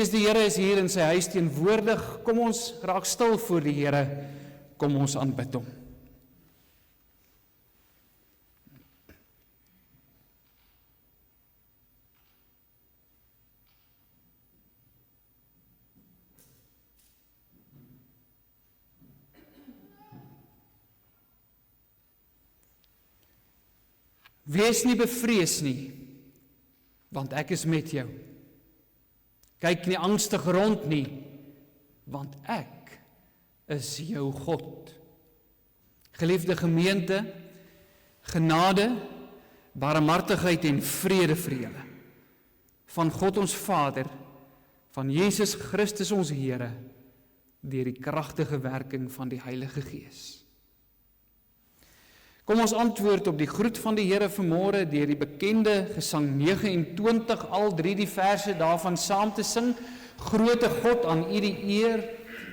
Die Here is hier in sy huis teenwoordig. Kom ons raak stil voor die Here. Kom ons aanbid hom. Wees nie bevrees nie, want ek is met jou. Kyk nie angstig rond nie, want ek is jou God. Geliefde gemeente, genade, barmhartigheid en vrede vir julle. Van God ons Vader, van Jesus Christus ons Here, deur die kragtige werking van die Heilige Gees. Kom ons antwoord op die groet van die Here vanmôre deur die bekende Gesang 29, al 3 die verse daarvan saam te sing. Grote God, aan U die eer,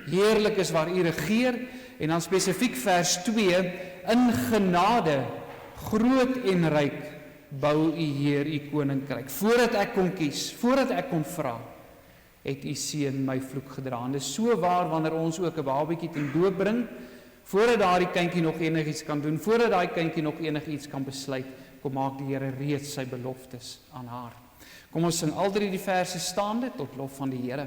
heerlik is waar U regeer, en dan spesifiek vers 2, in genade, groot en ryk, bou U Heer U koninkryk. Voordat ek kon kies, voordat ek kon vra, het U seun my vloek gedra. En dis so waar wanneer ons ook 'n babatjie ten doop bring, voordat daardie kindjie nog enigiets kan doen, voordat daai kindjie nog enigiets kan besluit, kom maak die Here reeds sy beloftes aan haar. Kom ons sing al 3 die verse staande tot lof van die Here.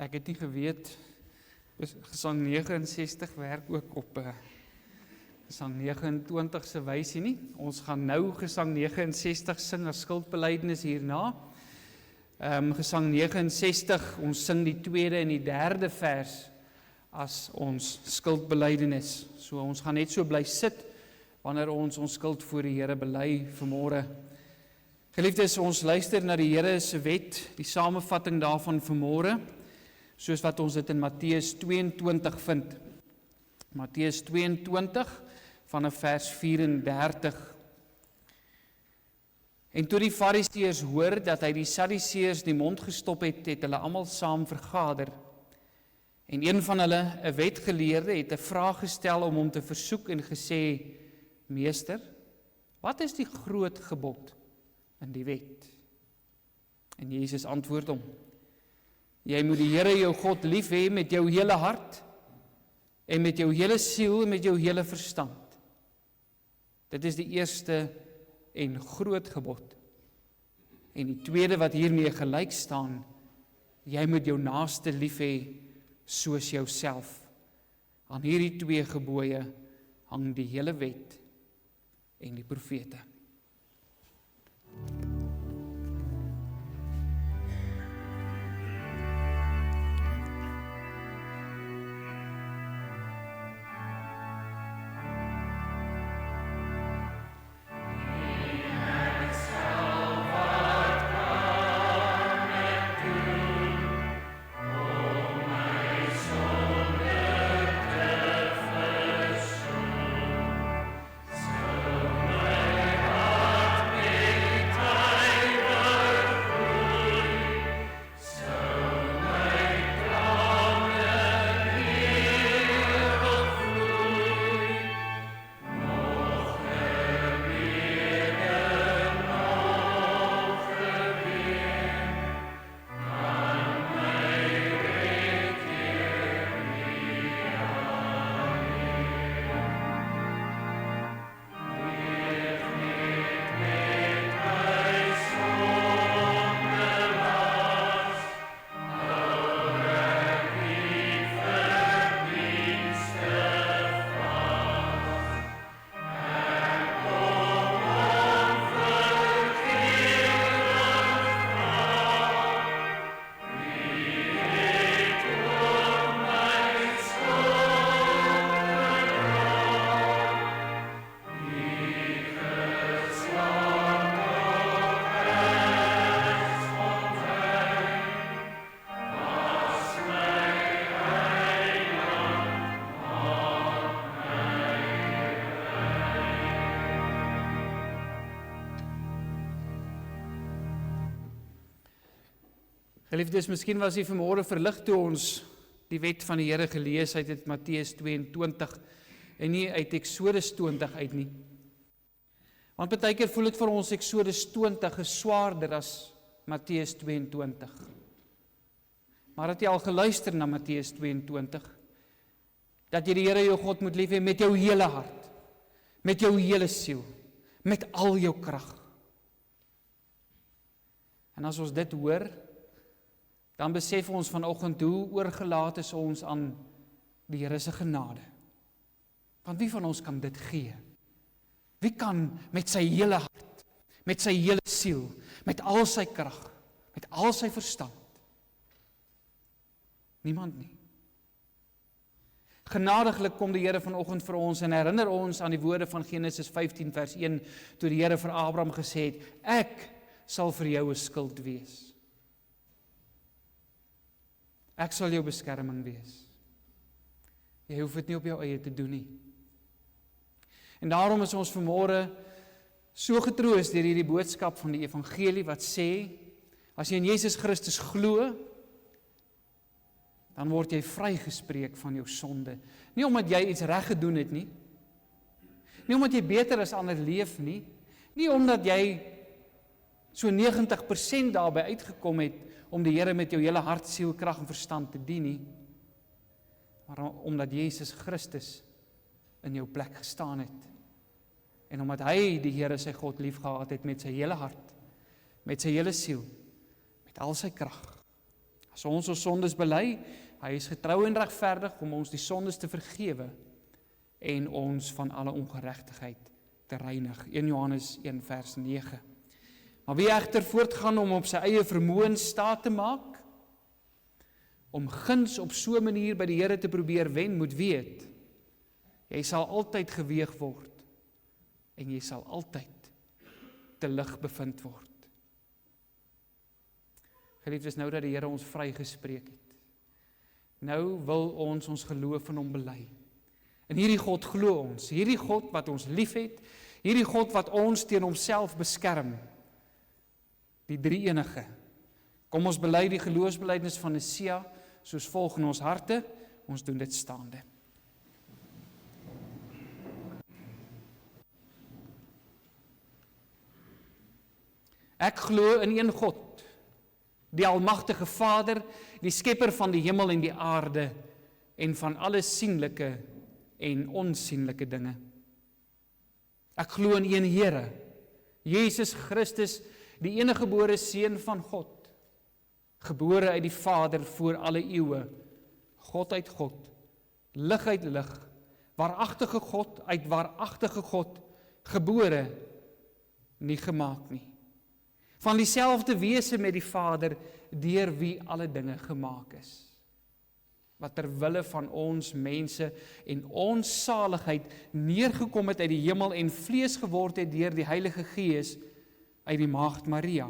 Ek het nie geweet, Gesang 69 werk ook op Gesang 29 se wysie nie. Ons gaan nou Gesang 69 sing as skuldbelydenis hierna. Gesang 69, ons sing die 2de en die 3de vers as ons skuldbelydenis. So ons gaan net so bly sit wanneer ons skuld voor die Here bely vanmôre. Geliefdes, ons luister na die Here se wet, die samevatting daarvan vanmôre, soos wat ons dit in Matteus 22 vind. Matteus 22 vanaf vers 34. En toe die Fariseërs hoor dat hy die Sadduseërs die mond gestop het, het hulle almal saam vergader. En een van hulle, 'n wetgeleerde, het 'n vraag gestel om hom te versoek en gesê: Meester, wat is die groot gebod in die wet? En Jesus antwoord hom: Jy moet die Here jou God lief hê met jou hele hart en met jou hele siel en met jou hele verstand. Dit is die eerste en groot gebod. En die tweede wat hiermee gelyk staan: jy moet jou naaste lief hê soos jouself. Aan hierdie twee gebooie hang die hele wet en die profete. Geliefdes, miskien was u vanmôre verlig toe ons die wet van die Here gelees het uit Matteus 22 en nie uit Eksodus 20 uit nie. Want baie keer voel dit vir ons Eksodus 20 is swaarder as Matteus 22. Maar het jy al geluister na Matteus 22? Dat jy die Here jou God moet lief hê met jou hele hart, met jou hele siel, met al jou krag. En as ons dit hoor, dan besef ons vanoggend hoe oorgelaat is ons aan die Here se genade. Want wie van ons kan dit gee? Wie kan met sy hele hart, met sy hele siel, met al sy krag, met al sy verstand? Niemand nie. Genadiglik kom die Here vanoggend vir ons en herinner ons aan die woorde van Genesis 15 vers 1, toe die Here vir Abraham gesê het: Ek sal vir jou 'n skild wees. Ek sal jou beskerming wees. Jy hoef dit nie op jou eie te doen nie. En daarom is ons vanmôre so getroos deur hierdie boodskap van die evangelie wat sê, as jy in Jesus Christus glo, dan word jy vrygespreek van jou sonde. Nie omdat jy iets reg gedoen het nie. Nie omdat jy beter as ander leef nie. Nie omdat jy so 90% daarby uitgekom het om die Here met jou hele hart, siel, krag en verstand te dien nie, maar omdat Jesus Christus in jou plek gestaan het. En omdat hy die Here sy God liefgehad het met sy hele hart, met sy hele siel, met al sy krag. As ons sondes bely, hy is getrou en regverdig om ons die sondes te vergewe en ons van alle ongeregtigheid te reinig. 1 Johannes 1 vers 9. Maar wie egter voortgaan om op sy eie vermoë staat te maak, om guns op so 'n manier by die Here te probeer wen, moet weet, jy sal altyd geweeg word en jy sal altyd te lig bevind word. Geliefdes, nou dat die Here ons vrygespreek het, nou wil ons geloof in hom bely. En hierdie God glo ons, hierdie God wat ons liefhet, hierdie God wat ons teen homself beskerm, die drie enige. Kom ons bely die geloofsbelijdenis van Nicea, soos volg in ons harte, ons doen dit staande. Ek glo in een God, die almagtige Vader, die skepper van die hemel en die aarde, en van alle sienlike en onsienlike dinge. Ek glo in een Here, Jesus Christus, die eniggebore Seun van God, gebore uit die Vader voor alle eeue, God uit God, lig uit lig, waaragtige God uit waaragtige God, gebore, nie gemaak nie. Van dieselfde wese met die Vader, deur wie alle dinge gemaak is. Wat ter wille van ons mense en ons saligheid neergekom het uit die hemel en vlees geword het deur die Heilige Gees uit die maagd Maria.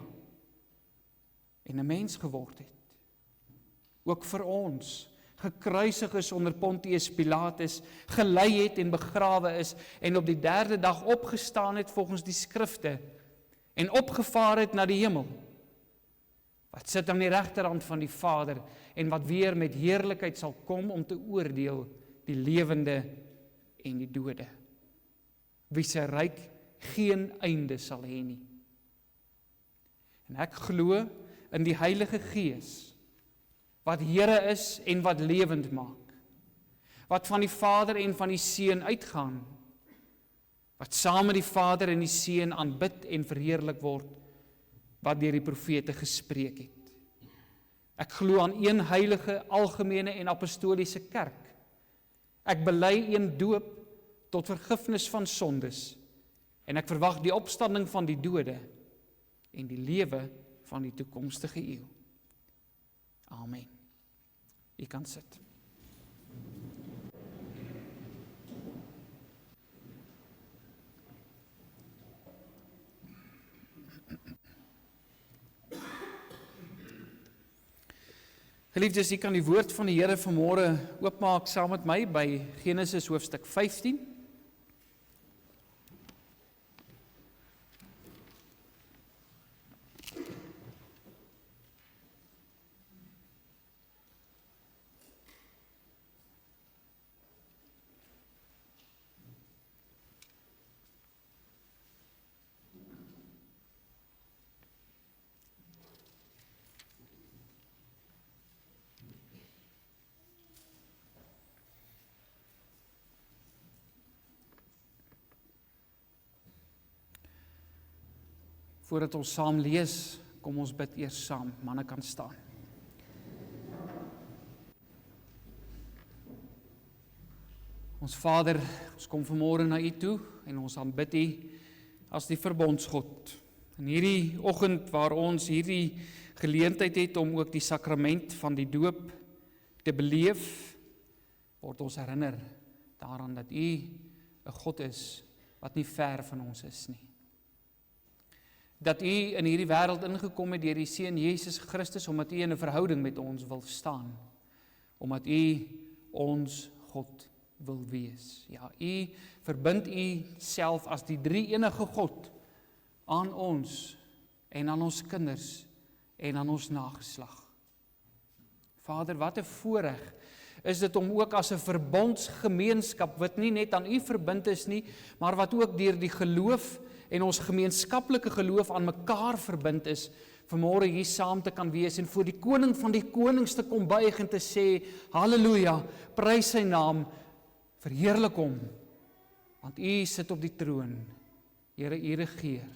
En 'n mens geword het. Ook vir ons, gekruisig is onder Pontius Pilatus, gelei het en begrawe is, en op die 3de dag opgestaan het volgens die skrifte, en opgevaar het na die hemel, wat sit aan die regterhand van die Vader, en wat weer met heerlikheid sal kom om te oordeel die lewende en die dode, wie sy ryk geen einde sal hê nie. En ek glo in die Heilige Gees, wat Here is en wat lewend maak, wat van die Vader en van die Seun uitgaan, wat saam met die Vader en die Seun aanbid en verheerlik word, wat deur die profete gespreek het. Ek glo aan een heilige, algemene en apostoliese kerk. Ek bely een doop tot vergifnis van sondes, en ek verwag die opstanding van die dode en die lewe van die toekomstige eeu. Amen. U kan sit. Geliefdes, u kan die woord van die Here vanmôre oopmaak saam met my by Genesis hoofstuk 15. Voordat ons saam lees, kom ons bid eers saam. Manne kan staan. Ons Vader, ons kom vanmôre na U toe en ons aanbid U as die verbondsgod. In hierdie oggend waar ons hierdie geleentheid het om ook die sakrament van die doop te beleef, word ons herinner daaraan dat U 'n God is wat nie ver van ons is nie. Dat U in hierdie wêreld ingekom het deur die Seun Jesus Christus, omdat U in 'n verhouding met ons wil staan, omdat U ons God wil wees. Ja, U verbind U self as die drie enige God aan ons en aan ons kinders en aan ons nageslag. Vader, wat 'n voorreg is dit om ook as 'n verbondsgemeenskap wat nie net aan U verbind is nie, maar wat ook deur die geloof en ons gemeenskaplike geloof aan mekaar verbind is, vanmôre hier saam te kan wees en voor die koning van die konings te kom buig en te sê, halleluja, prys sy naam, verheerlik hom, want U sit op die troon, Here, U regeer.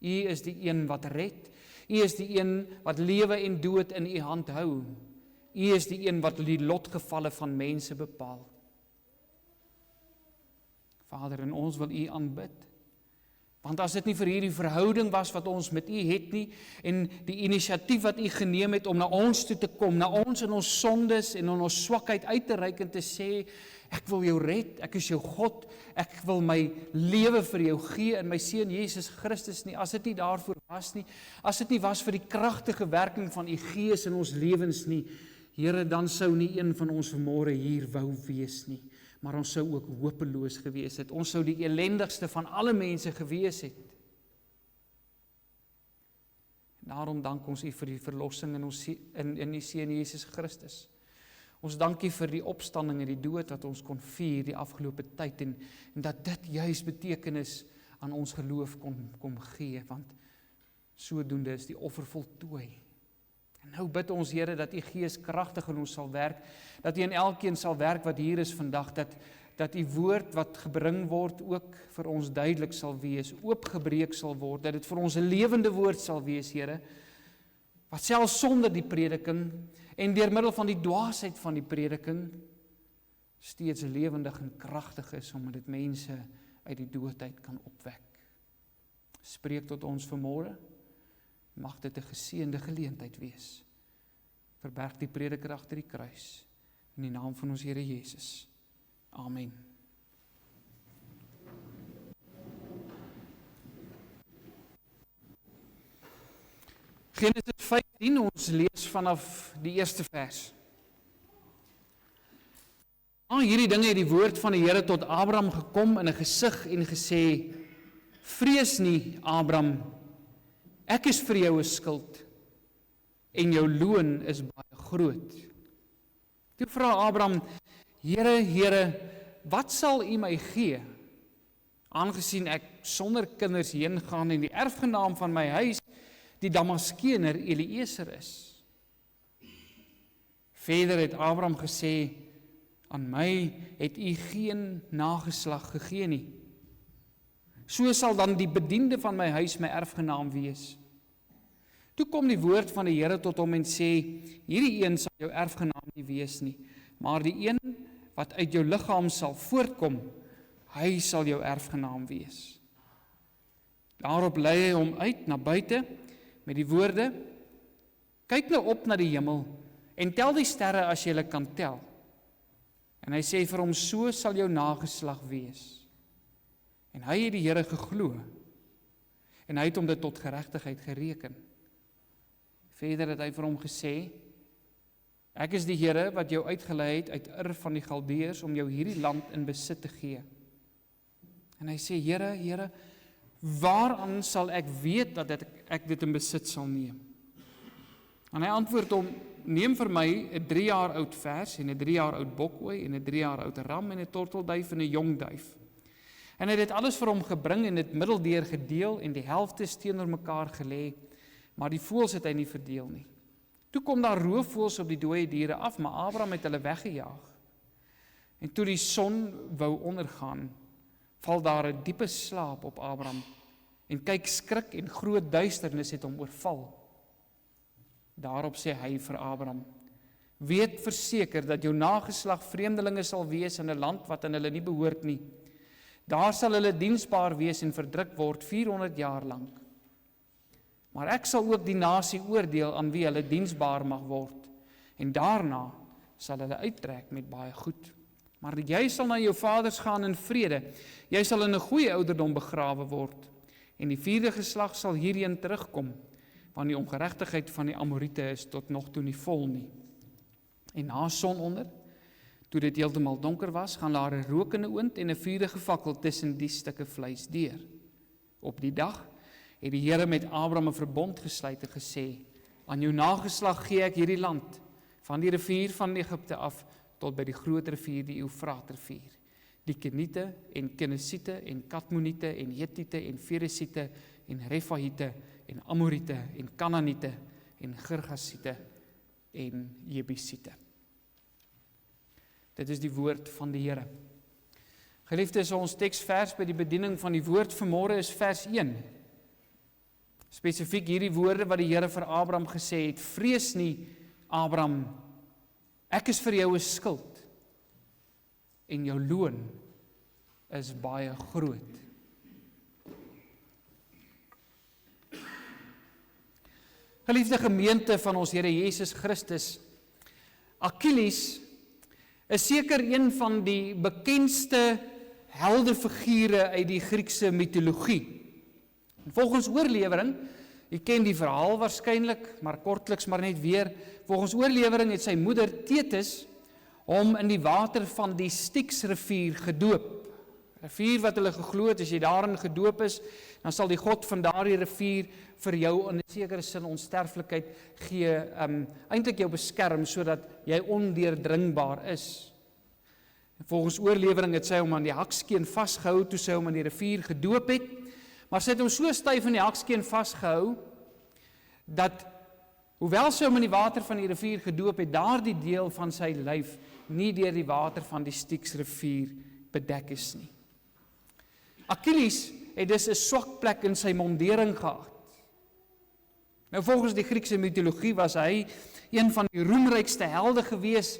U is die een wat red, U is die een wat lewe en dood in U hand hou, U is die een wat die lotgevalle van mense bepaal. Vader, en ons wil U aanbid, want as dit nie vir hierdie verhouding was wat ons met U het nie, en die inisiatief wat U geneem het om na ons toe te kom, na ons in ons sondes en in ons swakheid uit te reik en te sê, ek wil jou red, ek is jou God, ek wil my lewe vir jou gee in my Seun Jesus Christus nie, as dit nie daarvoor was nie, as dit nie was vir die kragtige werking van U Gees in ons lewens nie, Here, dan sou nie een van ons vanmôre hier wou wees nie, maar ons sou ook hopeloos gewees het. Ons sou die elendigste van alle mense gewees het. Daarom dank ons U vir die verlossing in U Seun Jesus Christus. Ons dank U vir die opstanding en die dood wat ons kon vier die afgelope tyd en dat dit juis betekenis aan ons geloof kom gee, want sodoende is die offer voltooi. En nou bid ons Here dat U Gees kragtig in ons sal werk, dat U in elkeen sal werk wat hier is vandag, dat U woord wat gebring word ook vir ons duidelik sal wees, oopgebreek sal word, dat dit vir ons 'n lewende woord sal wees, Here, wat selfs sonder die prediking en deur middel van die dwaasheid van die prediking steeds lewendig en kragtig is, omdat dit mense uit die doodheid kan opwek. Spreek tot ons vanmôre, mag dit 'n geseënde geleentheid wees. Verberg die prediker agter die kruis, in die naam van ons Here Jesus. Amen. Genesis 15, ons lees vanaf die eerste vers. Hierdie dinge het die woord van die Here tot Abraham gekom in 'n gesig en gesê, vrees nie, Abraham, ek is vir jou 'n skild en jou loon is baie groot. Toe vra Abraham, Here, Here, wat sal U my gee, aangesien ek sonder kinders heen gaan en die erfgenaam van my huis die Damaskener Eliezer is? Verder het Abraham gesê, aan my het U geen nageslag gegee nie. So sal dan die bediende van my huis my erfgenaam wees. Toe kom die woord van die Here tot hom en sê, hierdie een sal jou erfgenaam nie wees nie, maar die een wat uit jou liggaam sal voortkom, hy sal jou erfgenaam wees. Daarop lei hy hom uit na buite met die woorde, kyk nou op na die hemel en tel die sterre as jy hulle kan tel. En hy sê vir hom, so sal jou nageslag wees. En hy het die Here geglo, en hy het hom dit tot geregtigheid gereken. Verder het hy vir hom gesê, ek is die Here wat jou uitgelei het uit Ur van die Galdeërs om jou hierdie land in besit te gee. En hy sê, Here, Here, waaraan sal ek weet dat ek dit in besit sal neem? En hy antwoord hom, neem vir my 'n 3 jaar oud vers en 'n 3 jaar oud bokooi en 'n 3 jaar oud ram en 'n tortelduif en 'n jong duif. En hy het dit alles vir hom gebring en dit middeldeur gedeel en die helftes teenoor mekaar gelê, maar die voëls het hy nie verdeel nie. Toe kom daar roofvoëls op die dooie diere af, maar Abraham het hulle weggejaag. En toe die son wou ondergaan, val daar 'n diepe slaap op Abraham en kyk, skrik en groot duisternis het hom oorval. Daarop sê hy vir Abraham, weet verseker dat jou nageslag vreemdelinge sal wees in 'n land wat aan hulle nie behoort nie. Daar sal hulle diensbaar wees en verdruk word 400 jaar lank. Maar ek sal ook die nasie oordeel aan wie hulle diensbaar mag word, en daarna sal hulle uittrek met baie goed. Maar jy sal na jou vaders gaan in vrede, jy sal in 'n goeie ouderdom begrawe word, en die 4de geslag sal hierheen terugkom, want die ongeregtigheid van die Amorite is tot nog toe nie vol nie. En na sononder, toe dit heeltemal donker was, gaan daar 'n rokende oond en 'n vuurige fakkel tussen die stukke vleis deur. Op die dag het die Here met Abraham 'n verbond gesluit en gesê, aan jou nageslag gee ek hierdie land, van die rivier van Egipte af, tot by die groot rivier, die Eufratrivier. Die Keniete en Kenesiete en Kadmoniete en Hetiete en Feresiete en Refahiete en Amorite en Kanaaniete en Girgasiete en Jebusiete. Dit is die woord van die Here. Geliefdes, ons teksvers by die bediening van die woord vanmôre is vers 1. Spesifiek hierdie woorde wat die Here vir Abraham gesê het, vrees nie, Abraham, ek is vir jou 'n skild en jou loon is baie groot. Geliefde gemeente van ons Here Jesus Christus, Achilles is seker een van die bekendste heldefigure uit die Griekse mitologie. Volgens oorlewering, jy ken die verhaal waarskynlik, maar kortliks maar net weer, volgens oorlewering het sy moeder Thetis hom in die water van die Styxrivier gedoop. Rivier wat hulle geglo het, as jy daarin gedoop is, dan sal die God van daardie rivier vir jou in 'n sekere sin onsterflikheid gee, eintlik jou beskerm, sodat jy ondeurdringbaar is. Volgens oorlewering het sy hom aan die hakskeen vasgehou, toe sy hom in die rivier gedoop het, maar sy het hom so styf in die hakskeen vasgehou, dat, hoewel sy hom in die water van die rivier gedoop het, daardie deel van sy lyf nie deur die water van die Styxrivier bedek is nie. Achilles het dus 'n swak plek in sy mondering gehad. Nou volgens die Griekse mitologie was hy een van die roemrykste helde gewees,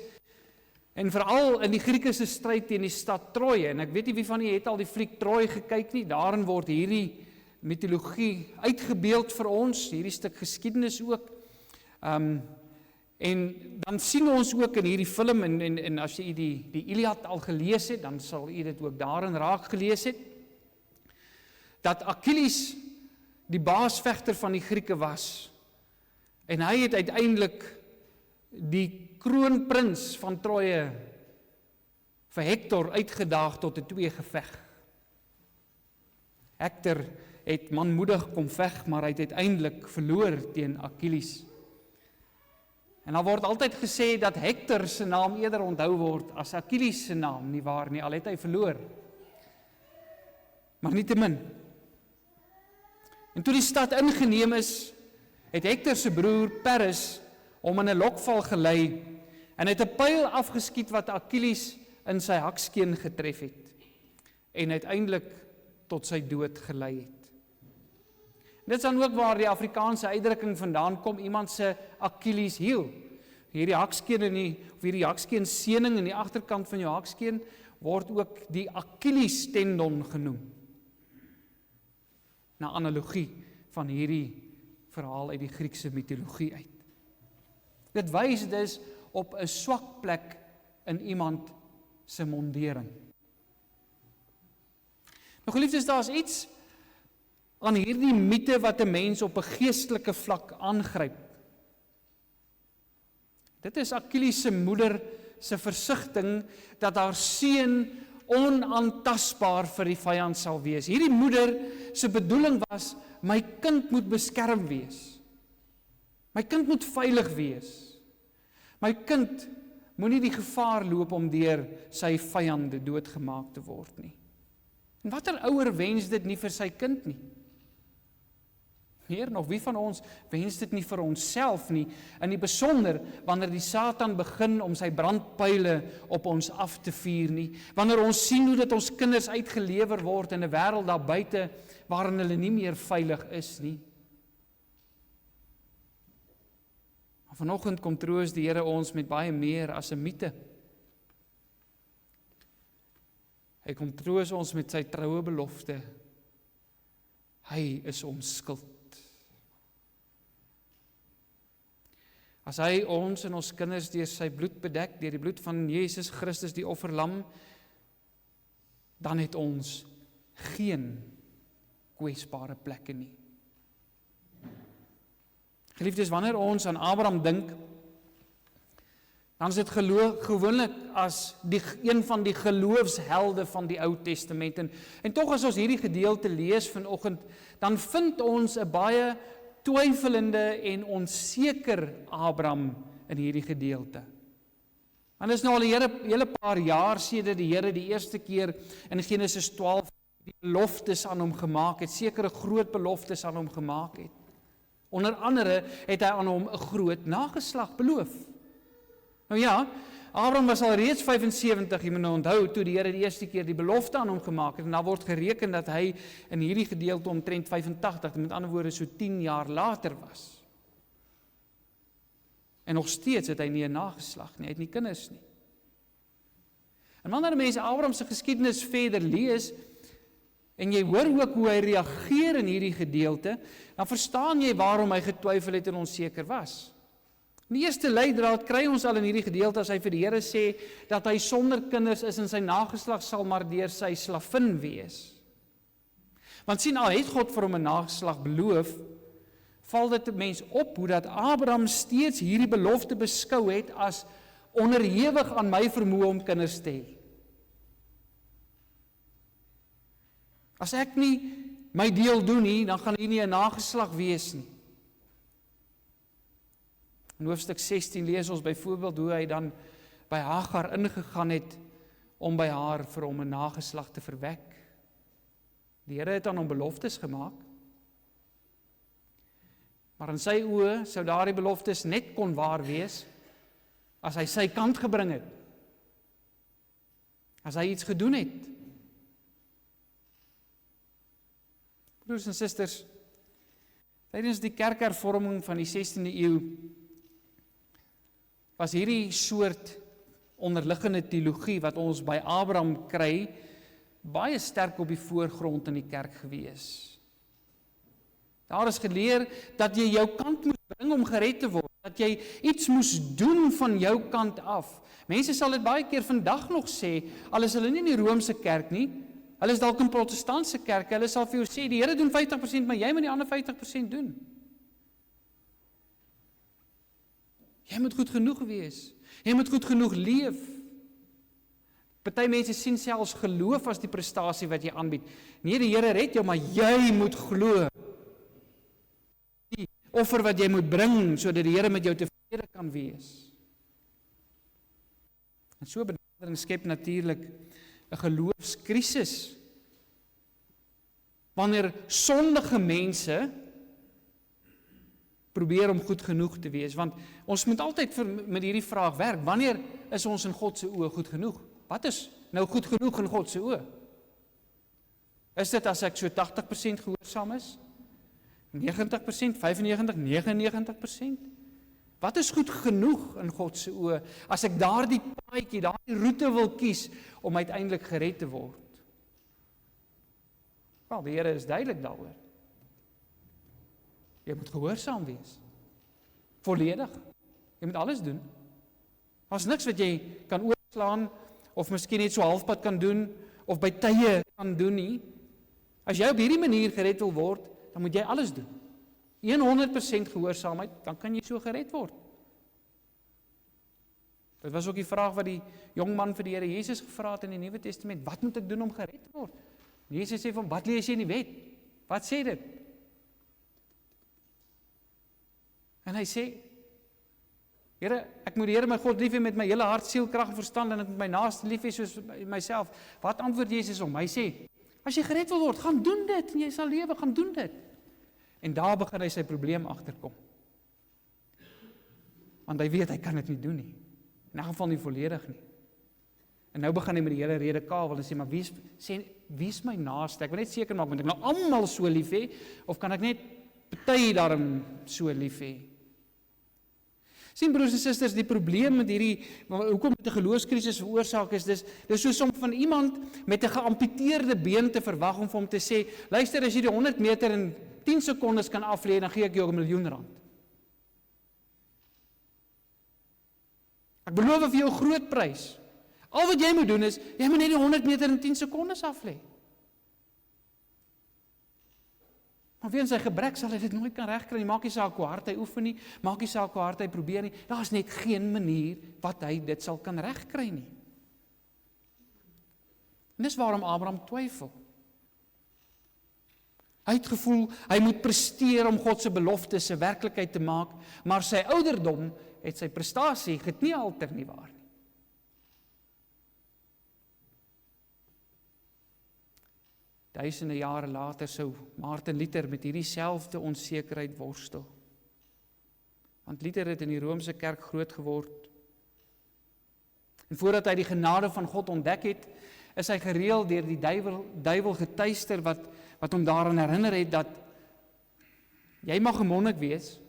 en veral in die Grieke se stryd teen die stad Troje. En ek weet nie wie van julle het al die fliek Troje gekyk nie, daarin word hierdie mitologie uitgebeeld vir ons, hierdie stuk geskiedenis ook. En dan sien ons ook in hierdie film, en as jy die Iliad al gelees het, dan sal jy dit ook daarin raak gelees het, dat Achilles die baasvegter van die Grieke was, en hy het uiteindelik die kroonprins van Troje vir Hector uitgedaag tot 'n tweegeveg. Hector het manmoedig kom veg, maar hy het uiteindelik verloor teen Achilles. En daar word altyd gesê dat Hector se naam eerder onthou word as Achilles se naam, nie waar nie, al het hy verloor. Maar nietemin. En toe die stad ingeneem is, het Hector se broer Paris hom in 'n lokval gelei, en het 'n pyl afgeskiet wat Achilles in sy hakskeen getref het, en uiteindelik tot sy dood gelei het. Dit is dan ook waar die Afrikaanse uitdrukking vandaan kom, iemand se Achilles heel. Hierdie hakskeen of hierdie hakskeen sening in die agterkant van jou hakskeen word ook die Achilles tendon genoem. Na analogie van hierdie verhaal uit die Griekse mitologie uit. Dit wys dus op 'n swak plek in iemand se mondering. Nou geliefdes, daar is iets aan hierdie mite wat 'n mens op 'n geestelike vlak aangryp. Dit is Achilles se moeder se versigtiging dat haar seun onaantastbaar vir die vyand sal wees. Hierdie moeder se bedoeling was, my kind moet beskerm wees. My kind moet veilig wees. My kind moenie die gevaar loop om deur sy vyande doodgemaak te word nie. En watter ouer wens dit nie vir sy kind nie? Meer nog, wie van ons wens dit nie vir onsself nie, in die besonder wanneer die Satan begin om sy brandpyle op ons af te vuur nie, wanneer ons sien hoe dit ons kinders uitgelewer word in 'n wêreld daar buite waarin hulle nie meer veilig is nie. Maar vanoggend kom troos die Here ons met baie meer as 'n mite. Hy kom troos ons met sy troue belofte. Hy is ons skuld. As hy ons en ons kinders deur sy bloed bedek, deur die bloed van Jesus Christus die offerlam, dan het ons geen kwesbare plekke nie. Geliefdes, wanneer ons aan Abraham dink, dan is dit gewoonlik as een van die geloofshelde van die Ou Testament. En tog as ons hierdie gedeelte lees vanoggend, dan vind ons 'n baie twyfelende en onseker Abraham in hierdie gedeelte. En dit is nou al 'n hele paar jaar sedert die Here die eerste keer in Genesis 12 die beloftes aan hom gemaak het, sekere groot beloftes aan hom gemaak het. Onder andere het hy aan hom 'n groot nageslag beloof. Nou ja, Abraham was al reeds 75, jy moet nou onthou, toe die Here die eerste keer die belofte aan hom gemaak het, en daar word gereken dat hy in hierdie gedeelte omtrent 85, met ander woorde so 10 jaar later was. En nog steeds het hy nie 'n nageslag nie, hy het nie kinders nie. En wanneer mense Abraham se geskiedenis verder lees, en jy hoor ook hoe hy reageer in hierdie gedeelte, dan verstaan jy waarom hy getwyfel het en onseker was. Die eerste leidraad kry ons al in hierdie gedeelte as hy vir die Here sê dat hy sonder kinders is en sy nageslag sal maar deur sy slavin wees. Want sien, al het God vir hom 'n nageslag beloof, val dit 'n mens op hoe dat Abraham steeds hierdie belofte beskou het as onderhewig aan my vermoë om kinders te hê. As ek nie my deel doen nie, dan gaan hier nie 'n nageslag wees nie. In hoofstuk 16 lees ons byvoorbeeld hoe hy dan by Hagar ingegaan het om by haar vir hom 'n nageslag te verwek. Die Here het aan hom beloftes gemaak, maar in sy oë sou daardie beloftes net kon waar wees as hy sy kant gebring het, as hy iets gedoen het. Broers en susters, tydens die kerkhervorming van die 16de eeu was hierdie soort onderliggende teologie wat ons by Abraham kry, baie sterk op die voorgrond in die kerk gewees. Daar is geleer dat jy jou kant moet bring om gered te word, dat jy iets moes doen van jou kant af. Mense sal dit baie keer vandag nog sê, al is hulle nie in die Romeinse kerk nie, hulle is dalk in protestantse kerke, hulle sal vir jou sê, die Here doen 50%, maar jy moet die ander 50% doen. Jy moet goed genoeg wees. Jy moet goed genoeg leef. Party mense sien selfs geloof as die prestasie wat jy aanbied. Nee, die Here red jou, maar jy moet glo. Die offer wat jy moet bring, sodat die Here met jou tevrede kan wees. En so benadering skep natuurlik 'n geloofskrisis. Wanneer sondige mense probeer om goed genoeg te wees, want ons moet altyd met hierdie vraag werk, wanneer is ons in God se oë goed genoeg? Wat is nou goed genoeg in God se oë? Is dit as ek so 80% gehoorsaam is? 90%, 95%, 99%? Wat is goed genoeg in God se oë, as ek daardie paadjie, daardie roete wil kies, om uiteindelik gered te word? Wel, die Here is duidelik daaroor. Jy moet gehoorsaam wees. Volledig. Jy moet alles doen. Daar's niks wat jy kan oorslaan, of miskien net so halfpad kan doen, of by tye kan doen nie. As jy op hierdie manier gered wil word, dan moet jy alles doen. 100% gehoorsaamheid, dan kan jy so gered word. Dit was ook die vraag wat die jong man vir die Here Jesus gevra het in die Nuwe Testament, wat moet ek doen om gered te word? Jesus sê van, wat lees jy in die wet? Wat sê dit? En hy sê, Here, ek moet die Here my God lief hê met my hele hart, siel, krag en verstand, en ek moet my naaste lief hê soos myself. Wat antwoord Jesus hom? Hy sê, as jy gered wil word, gaan doen dit, en jy sal lewe, gaan doen dit. En daar begin hy sy probleem agterkom. Want hy weet, hy kan dit nie doen nie. In 'n geval nie volledig nie. En nou begin hy met die Here redekawel en sê, maar wie is my naaste? Ek wil net seker maak, moet ek nou almal so lief hê, of kan ek net party daarom so lief hê? Sien broers en susters, die probleem met hierdie, hoekom dit 'n geloofskrisis veroorsaak is, dis soos om van iemand met 'n geamputeerde been te verwag om vir hom te sê, luister, as jy die 100 meter in 10 sekondes kan aflê, dan gee ek jou R1 miljoen. Ek beloof vir jou 'n groot prys. Al wat jy moet doen is, jy moet net die 100 meter in 10 sekondes aflê. Maar weens sy gebrek sal hy dit nooit kan regkry nie. Maak nie saak hoe hard hy oefen nie, maak nie saak hoe hard hy probeer nie. Daar is net geen manier wat hy dit sal kan regkry nie. En dis waarom Abraham twyfel. Hy het gevoel, hy moet presteer om God se beloftes 'n werklikheid te maak, maar sy ouderdom het sy prestasie nie alter nie waar nie. Duisende jare later sou Martin Luther met hierdie selfde onsekerheid worstel. Want Luther het in die Romeinse kerk groot geword. En voordat hy die genade van God ontdek het, is hy gereeld deur die duiwel getuister wat hom daaraan herinner het dat jy mag 'n monnik wees,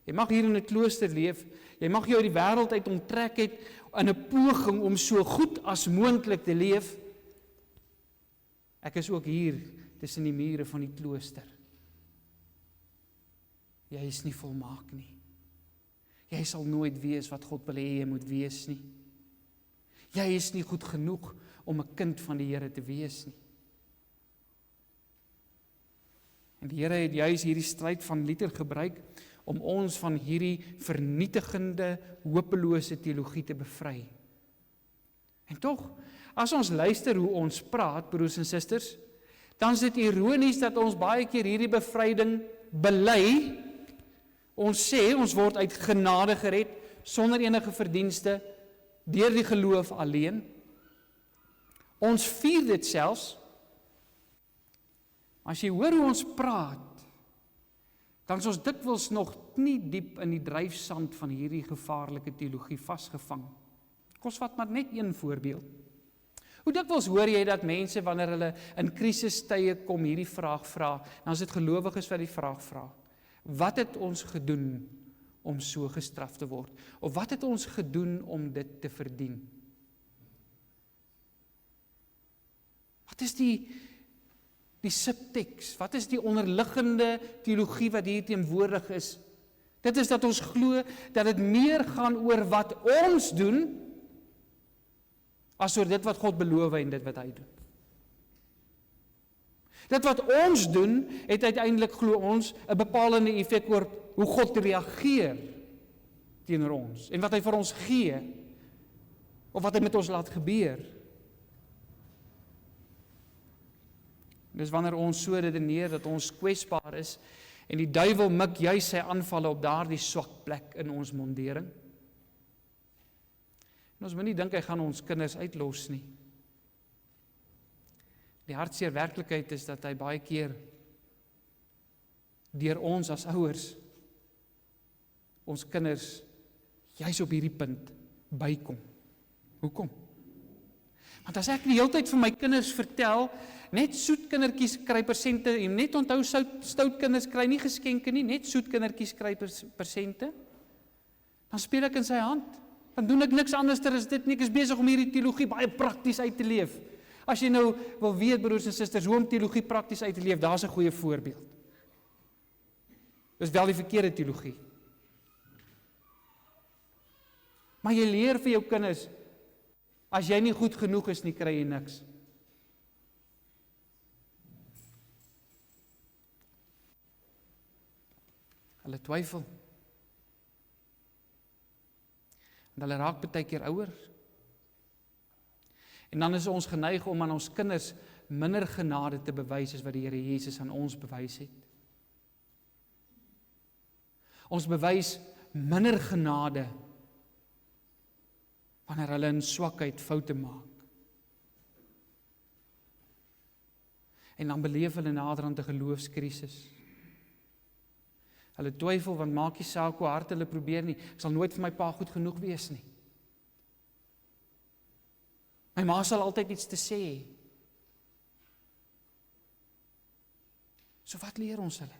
jy mag hier in 'n klooster leef, jy mag jou uit die wêreld uit onttrek het in 'n poging om so goed as moontlik te leef. Ek is ook hier tussen die mure van die klooster. Jy is nie volmaak nie. Jy sal nooit wees wat God wil hê jy moet wees nie. Jy is nie goed genoeg om 'n kind van die Here te wees nie. En die Here het juis hierdie stryd van Luther gebruik om ons van hierdie vernietigende, hopelose teologie te bevry. En tog, as ons luister hoe ons praat, broers en susters, dan is dit ironies dat ons baie keer hierdie bevryding bely. Ons sê, ons word uit genade gered, sonder enige verdienste, deur die geloof alleen. Ons vier dit selfs. As jy hoor hoe ons praat, dan is ons dikwels nog nie diep in die dryfsand van hierdie gevaarlike teologie vasgevang. Kom ons vat maar net een voorbeeld. Hoe dikwels hoor jy dat mense, wanneer hulle in krisistye kom, hierdie vraag vra, dan is dit gelowiges wat die vraag vra. Wat het ons gedoen om so gestraf te word? Of wat het ons gedoen om dit te verdien? Wat is die subteks? Wat is die onderliggende teologie wat hier teenwoordig is? Dit is dat ons glo dat dit meer gaan oor wat ons doen, as oor dit wat God beloof en dit wat hy doen. Dit wat ons doen, het uiteindelik glo ons 'n bepalende effek oor hoe God reageer teenoor ons, en wat hy vir ons gee, of wat hy met ons laat gebeur. Dis wanneer ons so redeneer dat ons kwesbaar is, en die duiwel mik juis sy aanvalle op daardie swak plek in ons mondering. En ons moet nie dink hy gaan ons kinders uitlos nie. Die hartseer werklikheid is dat hy baie keer deur ons as ouers ons kinders juis op hierdie punt bykom. Hoekom? Want as ek die hele tyd vir my kinders vertel, net soet kindertjies kry persente, en net onthou stout kinders kry nie geskenke nie, net soet kindertjies kry persente, dan speel ek in sy hand. Dan doen ek niks anders as dit nie. Ek is besig om hierdie teologie baie prakties uit te leef. As jy nou wil weet, broers en susters, hoe om teologie prakties uit te leef, daar's 'n goeie voorbeeld. Dis wel die verkeerde teologie. Maar jy leer vir jou kinders, as jy nie goed genoeg is nie, kry jy niks. Hulle twyfel. En hulle raak baie keer ouer. En dan is ons geneig om aan ons kinders minder genade te bewys as wat die Here Jesus aan ons bewys het. Ons bewys minder genade wanneer hulle in swakheid foute maak. En dan beleef hulle naderhand 'n geloofskrisis. Hulle twyfel, want maak nie saak hoe hard hulle probeer nie, ek sal nooit vir my pa goed genoeg wees nie. My ma sal altyd iets te sê hê. So wat leer ons hulle?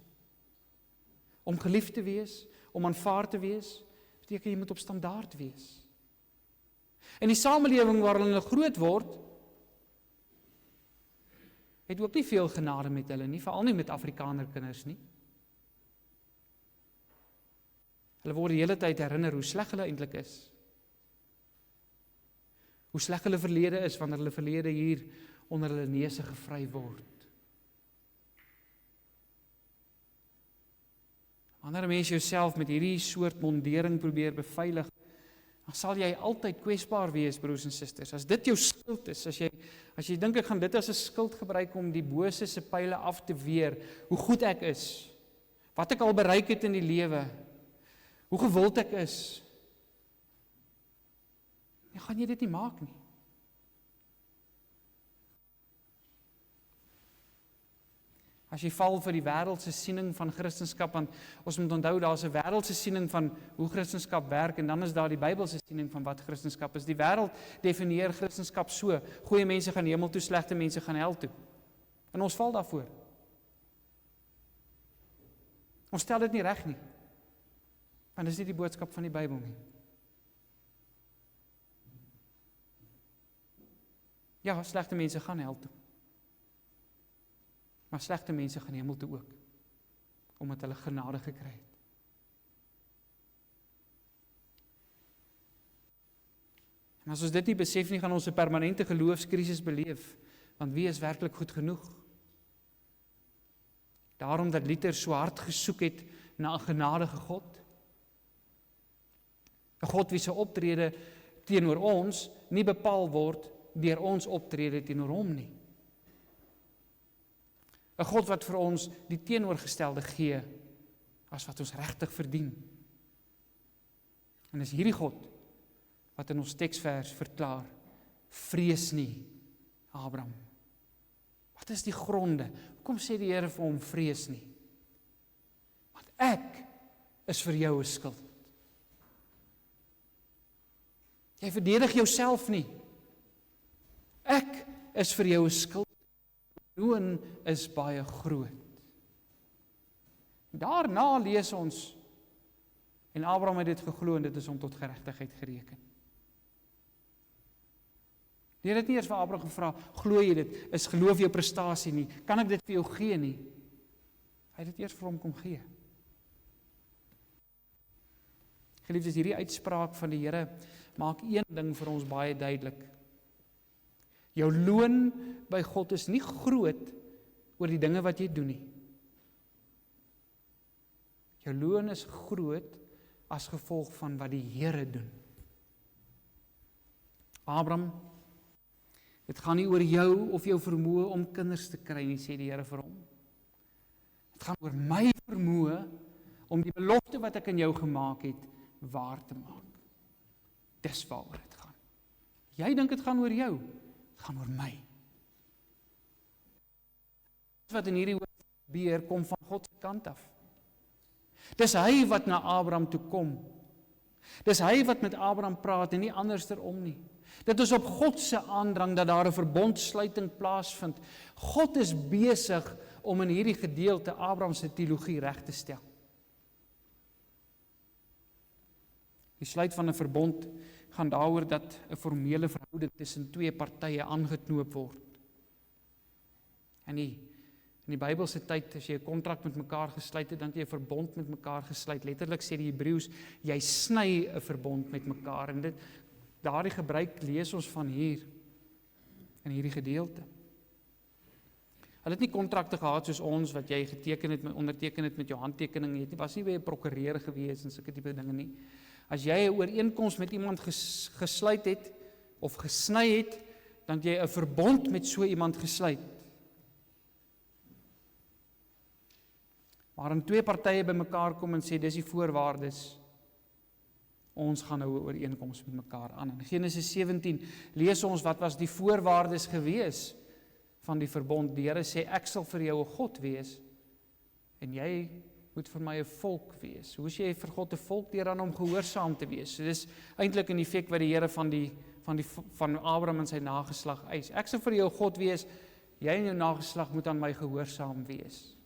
Om geliefd te wees, om aanvaar te wees, beteken jy moet op standaard wees. In die samelewing waar hulle groot word, het ook nie veel genade met hulle nie, veral nie met Afrikaner kinders nie. Hulle word die hele tyd herinner hoe sleg hulle eintlik is. Hoe sleg hulle verlede is, wanneer hulle verlede hier onder hulle neuse gevry word. Wanneer 'n mens jouself met hierdie soort mondering probeer beveilig, dan sal jy altyd kwesbaar wees, broers en susters. As dit jou skuld is, as jy dink ek gaan dit as 'n skild gebruik om die bose se pile af te weer, hoe goed ek is, wat ek al bereik het in die lewe, hoe gewild ek is, dan gaan jy dit nie maak nie. As jy val vir die wêreldse siening van Christendom, want ons moet onthou, daar's 'n wêreldse siening van hoe Christendom werk, en dan is daar die Bybelse siening van wat Christendom is. Die wêreld definieer Christendom so: goeie mense gaan hemel toe, slegte mense gaan hel toe. En ons val daarvoor. Ons stel dit nie reg nie, want dis nie die boodskap van die Bybel nie. Ja, slegte mense gaan hel toe. Maar slegte mense gaan hemel toe ook, omdat hulle genade gekry het. En as ons dit nie besef nie, gaan ons 'n permanente geloofskrisis beleef, want wie is werklik goed genoeg? Daarom dat Luther so hard gesoek het na 'n genadige God. 'n God wie se optrede teenoor ons nie bepaal word deur ons optrede teenoor hom nie. 'n God wat vir ons die teenoorgestelde gee as wat ons regtig verdien. En is hierdie God wat in ons teksvers verklaar, vrees nie, Abraham. Wat is die gronde? Hoekom sê die Here vir hom, vrees nie? Want ek is vir jou 'n skild. Jy verdedig jouself nie. Ek is vir jou 'n skild. Loon is baie groot. Daarna lees ons, en Abraham het dit geglo en dit is hom tot geregtigheid gereken. Die Here het nie eers vir Abraham gevra, glo jy dit, is geloof jou prestasie nie, kan ek dit vir jou gee nie? Hy het dit eers vir hom kom gee. Geliefdes, hierdie uitspraak van die Here maak een ding vir ons baie duidelik. Jou loon by God is nie groot oor die dinge wat jy doen nie. Jou loon is groot as gevolg van wat die Here doen. Abraham, dit gaan nie oor jou of jou vermoë om kinders te kry nie, sê die Here vir hom. Dit gaan oor my vermoë om die belofte wat ek in jou gemaak het, waar te maak. Dis waaroor dit gaan. Jy dink dit gaan oor jou, dit gaan oor my. Wat in hierdie hoofstuk gebeur, kom van God se kant af. Dis hy wat na Abraham toe kom. Dis hy wat met Abraham praat en nie andersom nie. Dit is op God se aandrang dat daar 'n verbondsluiting plaasvind. God is besig om in hierdie gedeelte Abraham se teologie reg te stel. Die sluit van 'n verbond gaan daaroor dat 'n formele verhouding tussen twee partye aangeknoop word. En in die Bybelse tyd, as jy 'n kontrak met mekaar gesluit het, dan het jy 'n verbond met mekaar gesluit. Letterlik sê die Hebreëus, jy sny 'n verbond met mekaar. En daardie gebruik lees ons van hier, in hierdie gedeelte. Hulle het nie kontrakte gehad soos ons, wat jy onderteken het met jou handtekening. Jy was nie by 'n prokureur gewees en sulke tipe dinge nie. As jy 'n ooreenkoms met iemand gesluit het, of gesny het, dan het jy 'n verbond met so iemand gesluit. Waarin twee partye by mekaar kom en sê, dis die voorwaardes. Ons gaan nou 'n ooreenkoms met mekaar aan. In Genesis 17 lees ons wat was die voorwaardes gewees van die verbond. Die Here sê, ek sal vir jou 'n God wees, en jy moet vir my 'n volk wees. Hoe is jy vir God 'n volk? Deur aan hom gehoorsaam te wees. So dis eintlik in effek wat die Here van Abraham en sy nageslag eis. Ek sal vir jou God wees, jy en jou nageslag moet aan my gehoorsaam wees.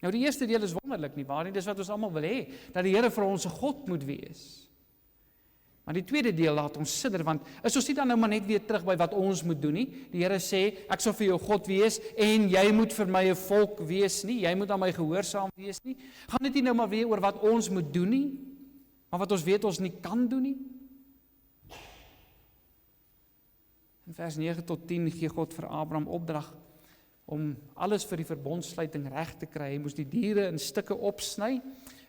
Nou die eerste deel is wonderlik nie waar nie, dis wat ons almal wil hê, dat die Here vir ons 'n God moet wees. Maar die tweede deel laat ons sidder, want is ons nie dan nou maar net weer terug by wat ons moet doen nie? Die Here sê, ek sal vir jou God wees, en jy moet vir my 'n volk wees nie, jy moet aan my gehoorsaam wees nie. Gaan dit nie nou maar weer oor wat ons moet doen nie, maar wat ons weet ons nie kan doen nie? In vers 9 tot 10 gee God vir Abraham opdrag om alles vir die verbondsluiting reg te kry. Hy moes die diere in stukke opsny,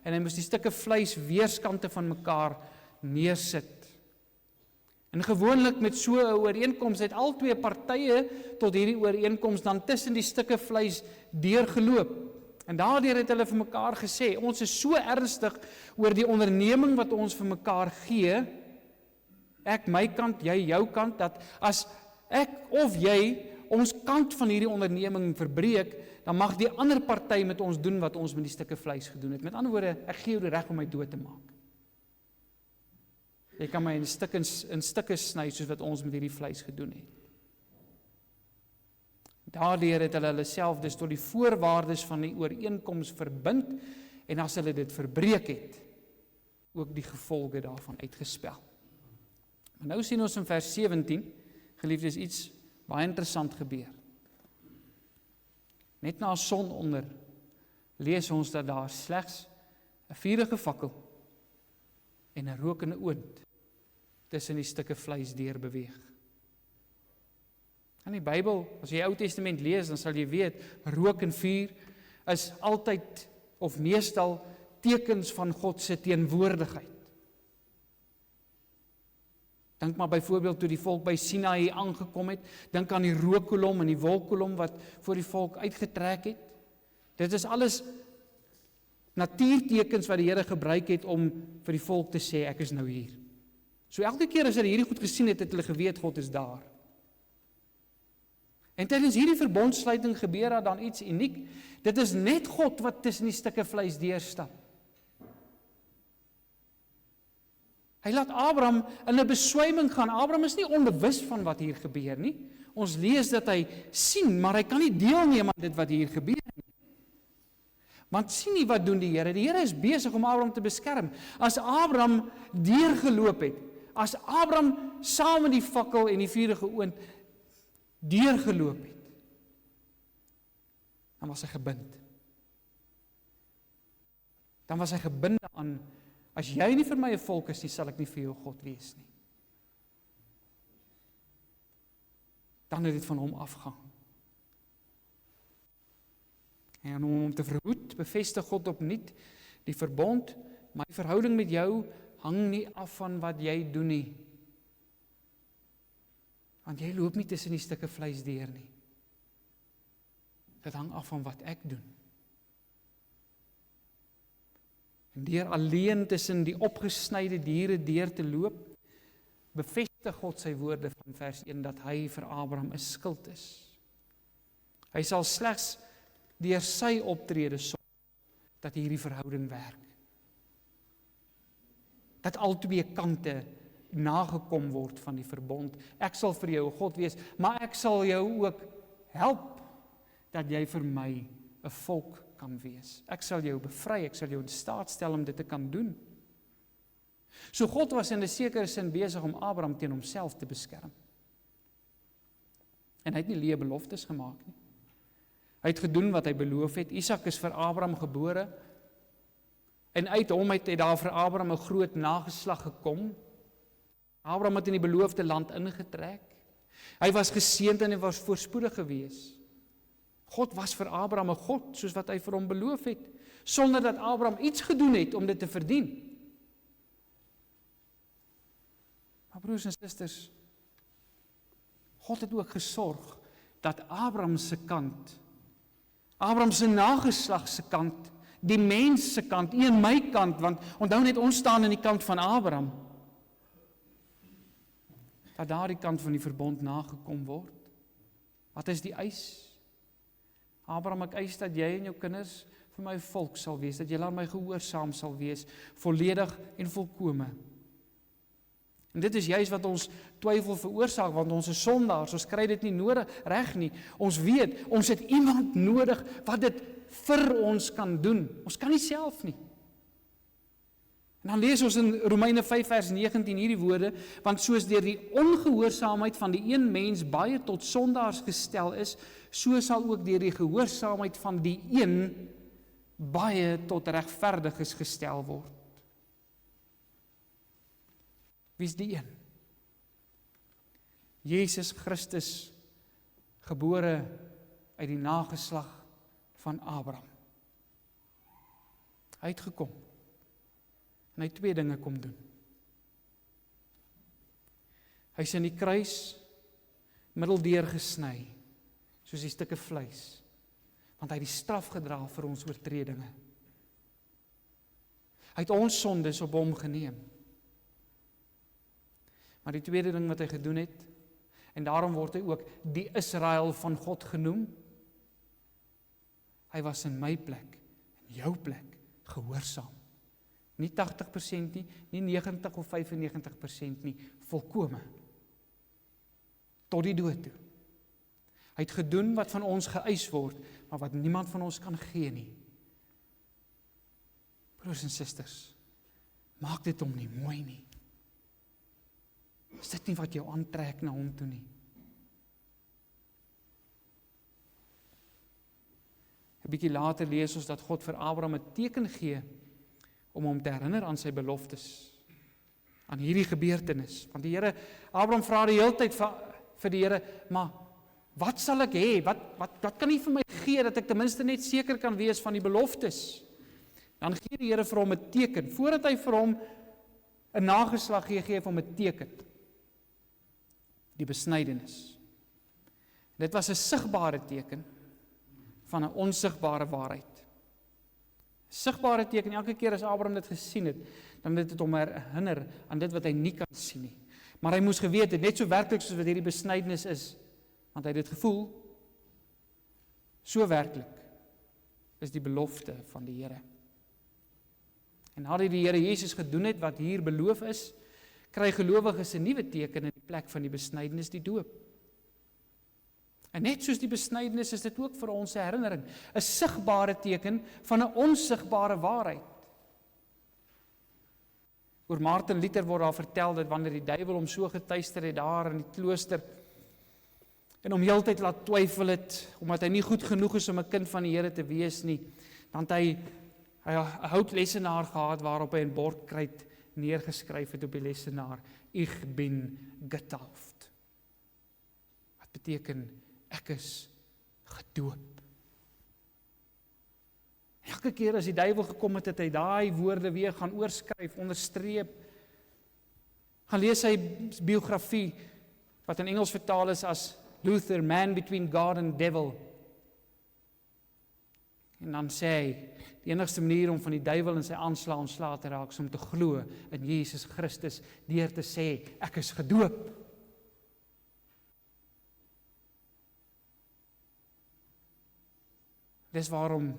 en hy moes die stukke vleis weerskante van mekaar neersit. En gewoonlik met so 'n ooreenkoms het al twee partye tot hierdie ooreenkoms dan tussen die stukke vleis deurgeloop. En daardeur het hulle vir mekaar gesê, ons is so ernstig oor die onderneming wat ons vir mekaar gee, ek my kant, jy jou kant, dat as ek of jy ons kant van hierdie onderneming verbreek, dan mag die ander party met ons doen wat ons met die stukke vleis gedoen het. Met ander woorde, ek gee jou die reg om my dood te maak. Jy kan my in stukke sny, soos wat ons met hierdie vleis gedoen het. Daardeur het hulle self dus tot die voorwaardes van die ooreenkoms verbind, en as hulle dit verbreek het, ook die gevolge daarvan uitgespel. Maar nou sien ons in vers 17, geliefdes, iets baie interessant gebeur. Net na sononder lees ons dat daar slegs 'n vurige fakkel en 'n rokende oond tussen die stukke vleis deur beweeg. In die Bybel, as jy die Ou Testament lees, dan sal jy weet, rook en vuur is altyd of meestal tekens van God se teenwoordigheid. Dink maar byvoorbeeld toe die volk by Sinaï aangekom het, dink aan die rookkolom en die wolkkolom wat voor die volk uitgetrek het. Dit is alles natuurtekens wat die Here gebruik het om vir die volk te sê, ek is nou hier. So elke keer as hulle hierdie goed gesien het, het hulle geweet God is daar. En tydens hierdie verbondsluiting gebeur daar dan iets uniek. Dit is net God wat tussen die stukke vleis deurstap. Hy laat Abraham in 'n beswyming gaan. Abraham is nie onbewus van wat hier gebeur nie. Ons lees dat hy sien, maar hy kan nie deelneem aan dit wat hier gebeur nie. Want sien nie wat doen die Here? Die Here is besig om Abraham te beskerm. As Abraham deurgeloop het, as Abraham saam met die fakkel en die vuurige oond deurgeloop het, dan was hy gebind. Dan was hy gebinde aan, as jy nie vir my 'n volk is nie, sal ek nie vir jou God wees nie. Dan het dit van hom afgang. En om hom te verhoed, bevestig God opnuut die verbond, my verhouding met jou hang nie af van wat jy doen nie. Want jy loop nie tussen die stukke vleis deur nie. Dit hang af van wat ek doen. En deur alleen tussen die opgesnyde diere deur te loop, bevestig God sy woorde van vers 1 dat hy vir Abraham 'n skild is. Hy sal slegs deur sy optrede sorg dat hierdie verhouding werk. Dat albei kante nagekom word van die verbond. Ek sal vir jou God wees, maar ek sal jou ook help dat jy vir my 'n volk kan wees. Ek sal jou bevry, ek sal jou in staat stel om dit te kan doen. So God was in 'n sekere sin besig om Abraham teen homself te beskerm. En hy het nie leë beloftes gemaak nie. Hy het gedoen wat hy beloof het. Isak is vir Abraham gebore. En uit hom het daar vir Abraham 'n groot nageslag gekom. Abraham het in die beloofde land ingetrek. Hy was geseënd en hy was voorspoedig geweest. God was vir Abraham 'n God, soos wat hy vir hom beloof het, sonder dat Abraham iets gedoen het om dit te verdien. Maar broers en susters, God het ook gesorg dat Abraham se kant, Abraham se nageslag se kant, die mens se kant, nie in my kant, want onthou net ons staan aan die kant van Abraham, dat daardie kant van die verbond nagekom word. Wat is die eis? Abraham, ek eis dat jy en jou kinders vir my volk sal wees, dat julle aan my gehoorsaam sal wees, volledig en volkome. En dit is juist wat ons twyfel veroorsaak, want ons is sondaars, ons kry dit nie nodig reg nie. Ons weet, ons het iemand nodig wat dit vir ons kan doen. Ons kan nie self nie. En dan lees ons in Romeine 5 vers 19 hierdie woorde, want soos deur die ongehoorsaamheid van die een mens baie tot sondaars gestel is, so sal ook deur die gehoorsaamheid van die een baie tot regverdiges gestel word. Wie is die een? Jesus Christus, gebore uit die nageslag van Abraham. Hy het gekom. En hy het twee dinge kom doen. Hy is in die kruis middeldeur gesny, soos die stukke vleis, want hy het die straf gedra vir ons oortredinge. Hy het ons sondes op hom geneem. Maar die tweede ding wat hy gedoen het, en daarom word hy ook die Israel van God genoem, hy was in my plek, in jou plek, gehoorsaam. Nie 80% nie, nie 90 of 95% nie, volkome. Tot die dood toe. Hy het gedoen wat van ons geëis word, maar wat niemand van ons kan gee nie. Broers en susters, maak dit hom nie mooi nie. Is dit nie wat jou aantrek na hom toe nie? 'n bietjie later lees ons dat God vir Abraham 'n teken gee om hom te herinner aan sy beloftes, aan hierdie gebeurtenis. Want die Here, Abraham vra die hele tyd vir die Here, maar wat sal ek hê? Wat kan U vir my gee dat ek ten minste net seker kan wees van die beloftes? Dan gee die Here vir hom 'n teken. Voordat hy vir hom 'n nageslag gee, gee hy vir hom 'n teken. Die besnydenis. Dit was 'n sigbare teken van 'n onsigbare waarheid. Sigbare teken, elke keer as Abraham dit gesien het, dan het dit hom herinner aan dit wat hy nie kan sien nie. Maar hy moes geweet het, net so werklik soos wat hierdie besnydenis is, want hy het dit gevoel, so werklik is die belofte van die Here. En nadat die Here Jesus gedoen het wat hier beloof is, kry gelowiges 'n nuwe teken in die plek van die besnydenis, die doop. En net soos die besnydenis is dit ook vir ons 'n herinnering, 'n sigbare teken van 'n onsigbare waarheid. Oor Martin Luther word daar vertel dat wanneer die duiwel hom so getuister het daar in die klooster en hom heeltyd laat twyfel het, omdat hy nie goed genoeg is om 'n kind van die Here te wees nie, dan het hy 'n houtlesenaar gehad waarop hy in bordkruit neergeskryf het op die lesenaar, "Ich bin getauft." Wat beteken, ek is gedoop. Elke keer as die duiwel gekom het, het hy daai woorde weer gaan oorskryf, onderstreep. Gaan lees sy biografie, wat in Engels vertaal is as Luther, Man Between God and Devil. En dan sê hy, die enigste manier om van die duiwel in sy aanslag ontslae te raak, is om te glo in Jesus Christus, deur te sê, ek is gedoop. Dis waarom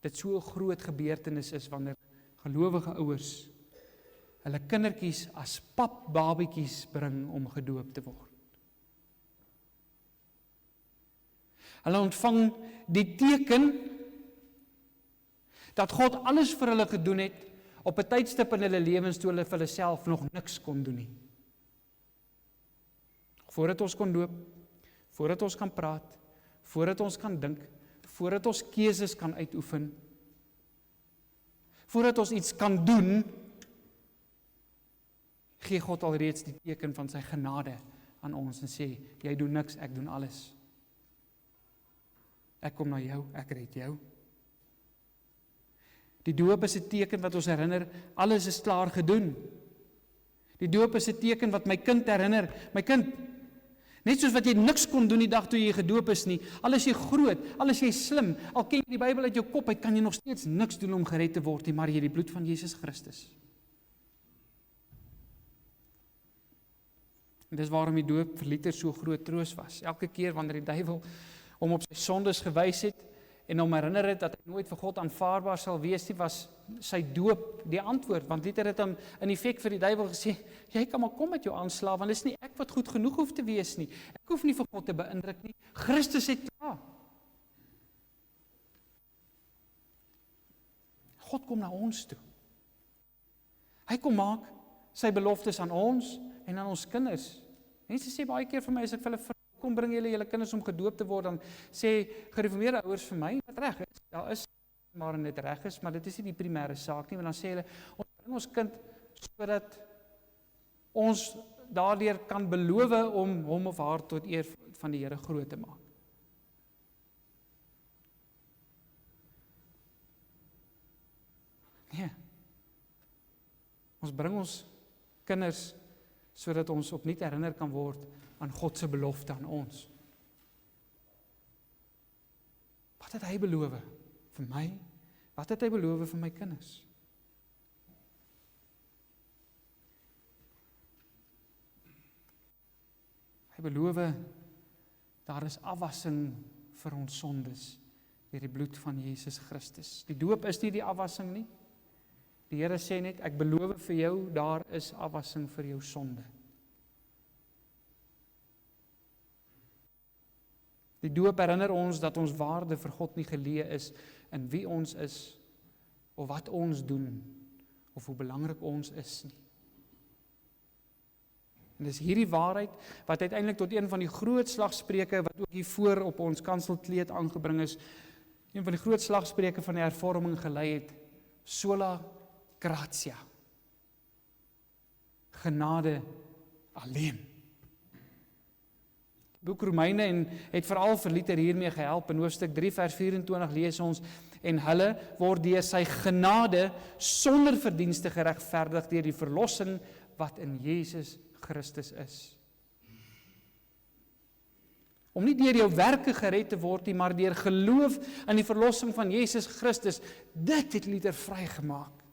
dit so 'n groot gebeurtenis is wanneer gelowige ouers hulle kindertjies as papbabietjies bring om gedoop te word. Hulle ontvang die teken dat God alles vir hulle gedoen het op 'n tydstip in hulle lewens toe hulle vir hulle self nog niks kon doen nie. Voordat ons kon doop, voordat ons kan praat, voordat ons kan dink, voordat ons keuses kan uitoefen, voordat ons iets kan doen, gee God alreeds die teken van sy genade aan ons en sê, jy doen niks, ek doen alles. Ek kom na jou, ek red jou. Die doop is 'n teken wat ons herinner, alles is klaar gedoen. Die doop is 'n teken wat my kind herinner, my kind, net soos wat jy niks kon doen die dag toe jy gedoop is nie, al is jy groot, al is jy slim, al ken jy die Bybel uit jou kop uit, kan jy nog steeds niks doen om gered te word nie, maar jy die bloed van Jesus Christus. En dis waarom die doop vir Luther so groot troos was. Elke keer wanneer die duiwel hom op sy sondes gewys het en hom herinner het dat hy nooit vir God aanvaarbaar sal wees nie, was sy doop die antwoord. Want Luther het dan in effek vir die duiwel gesê, jy kan maar kom met jou aanslaaf, want dit is nie ek wat goed genoeg hoef te wees nie. Ek hoef nie vir God te beïndruk nie. Christus het klaar. God kom na ons toe. Hy kom maak sy beloftes aan ons en aan ons kinders. Mense sê baie keer vir my, as ek vir hulle vra, kom bring julle kinders om gedoop te word, dan sê gereformeerde ouers vir my, wat reg is, daar is maar net reg is, maar dit is nie die primêre saak nie, want dan sê hulle, ons bring ons kind sodat ons daardeur kan beloof om hom of haar tot eer van die Here groot te maak. Nee. Ons bring ons kinders sodat ons opnuut herinner kan word aan God se belofte aan ons. Wat het hy beloof vir my? Wat het hy beloof vir my kinders? Hy beloof, daar is afwassing vir ons sondes deur die bloed van Jesus Christus. Die doop is nie die afwassing nie. Die Here sê net, ek beloof vir jou, daar is afwassing vir jou sonde. Die doop herinner ons dat ons waarde vir God nie geleë is in wie ons is, of wat ons doen, of hoe belangrik ons is nie. En dis hierdie waarheid wat uiteindelik tot een van die groot slagspreuke wat ook hier voor op ons kanselkleed aangebring is, een van die groot slagspreuke van die hervorming gelei het, sola gratia. Genade alleen. boek Romeine en het veral vir Luther hiermee gehelp. In hoofstuk 3 vers 24 lees ons, en hulle word deur sy genade sonder verdienste geregverdig deur die verlossing wat in Jesus Christus is. Om nie deur jou werke gered te word nie, maar deur geloof in die verlossing van Jesus Christus, dit het Luther vrygemaak.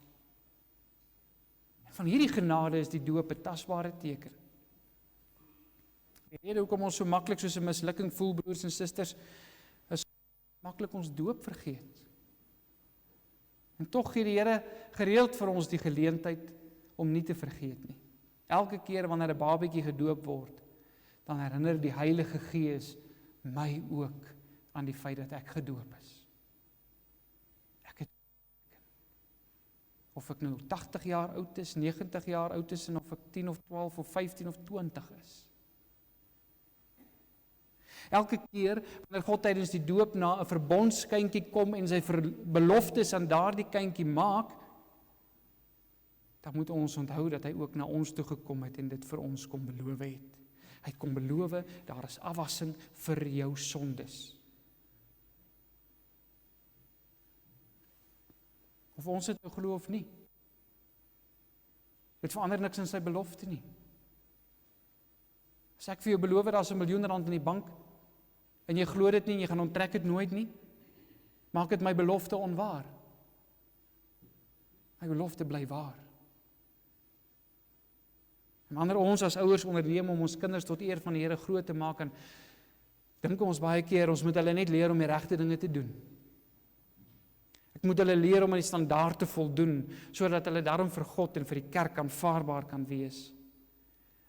En van hierdie genade is die doop 'n tasbare teken. Die rede hoekom ons so maklik soos 'n mislukking voel, broers en susters, is maklik ons doop vergeet. En tog gee die Here gereeld vir ons die geleentheid om nie te vergeet nie. Elke keer wanneer 'n babatjie gedoop word, dan herinner die Heilige Gees my ook aan die feit dat ek gedoop is. Of ek nou 80 jaar oud is, 90 jaar oud is, en of ek 10 of 12 of 15 of 20 is. Elke keer wanneer God tydens die doop na 'n verbondskindjie kom en sy beloftes aan daardie kindjie maak, dan moet ons onthou dat hy ook na ons toe gekom het en dit vir ons kom beloof het. Hy het kom beloof, daar is afwassing vir jou sondes. Of ons dit nou glo of nie. Dit verander niks in sy belofte nie. As ek vir jou beloof, daar is R1 miljoen in die bank, en jy glo dit nie, en jy gaan onttrek dit nooit nie, maak dit my belofte onwaar. My belofte bly waar. En wanneer ons as ouers onderneem om ons kinders tot eer van die Here groot te maak, en dink ons baie keer, ons moet hulle net leer om die regte dinge te doen. Ek moet hulle leer om aan die standaard te voldoen, sodat hulle daarom vir God en vir die kerk aanvaarbaar kan wees.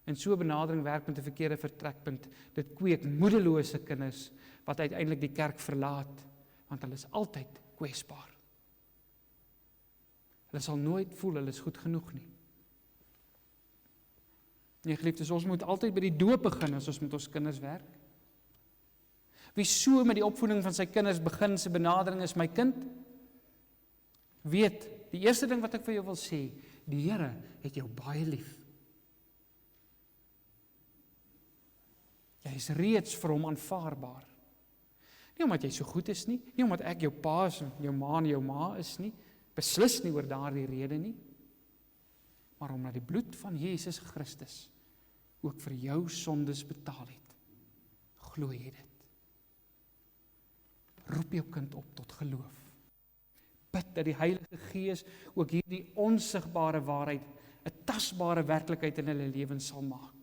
En so 'n benadering werk met 'n verkeerde vertrekpunt. Dit kweek moedelose kinders, wat uiteindelik die kerk verlaat, want hulle is altyd kwesbaar. Hulle sal nooit voel hulle is goed genoeg nie. Nee, geliefdes, ons moet altyd by die doop begin as ons met ons kinders werk. Wie so met die opvoeding van sy kinders begin, sy benadering is, my kind, weet, die eerste ding wat ek vir jou wil sê, die Here het jou baie lief. Jy is reeds vir hom aanvaarbaar. Nie omdat jy so goed is nie, nie omdat ek jou pa is en jou ma en jou ma is nie, beslis nie oor daardie rede nie, maar omdat die bloed van Jesus Christus ook vir jou sondes betaal het. Glo jy dit? Roep jou kind op tot geloof. Bid dat die Heilige Gees ook hierdie onsigbare waarheid 'n tasbare werklikheid in hulle lewens sal maak.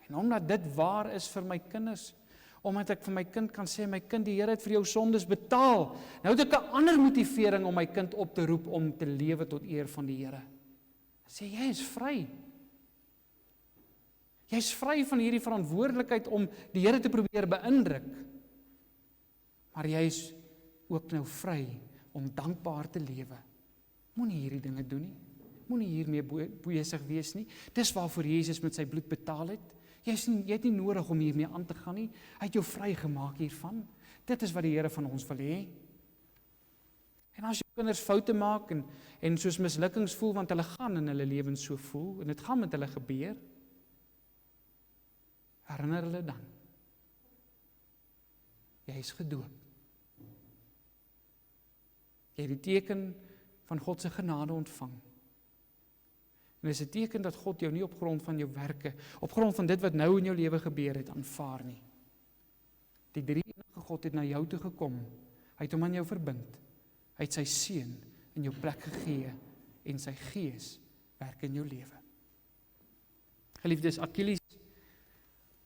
En omdat dit waar is vir my kinders, omdat ek vir my kind kan sê, my kind, die Here het vir jou sondes betaal. Nou het ek 'n ander motivering om my kind op te roep om te lewe tot eer van die Here. Sê, jy is vry. Jy is vry van hierdie verantwoordelikheid om die Here te probeer beïndruk. Maar jy is ook nou vry om dankbaar te lewe. Moenie hierdie dinge doen nie. Moenie hiermee besig wees nie. Dis waarvoor Jesus met sy bloed betaal het. Jy het nie nodig om hiermee aan te gaan nie. Hy het jou vrygemaak hiervan. Dit is wat die Here van ons wil hê. En as jou kinders foute maak en soos mislukkings voel, want hulle gaan in hulle lewens so voel, en dit gaan met hulle gebeur, herinner hulle dan. Jy is gedoop. Jy het die teken van God se genade ontvang. En dit is 'n teken dat God jou nie op grond van jou werke, op grond van dit wat nou in jou lewe gebeur het, aanvaar nie. Die drie-enige God het na jou toe gekom. Hy het hom aan jou verbind. Hy het sy seun in jou plek gegee en sy gees werk in jou lewe. Geliefdes, Achilles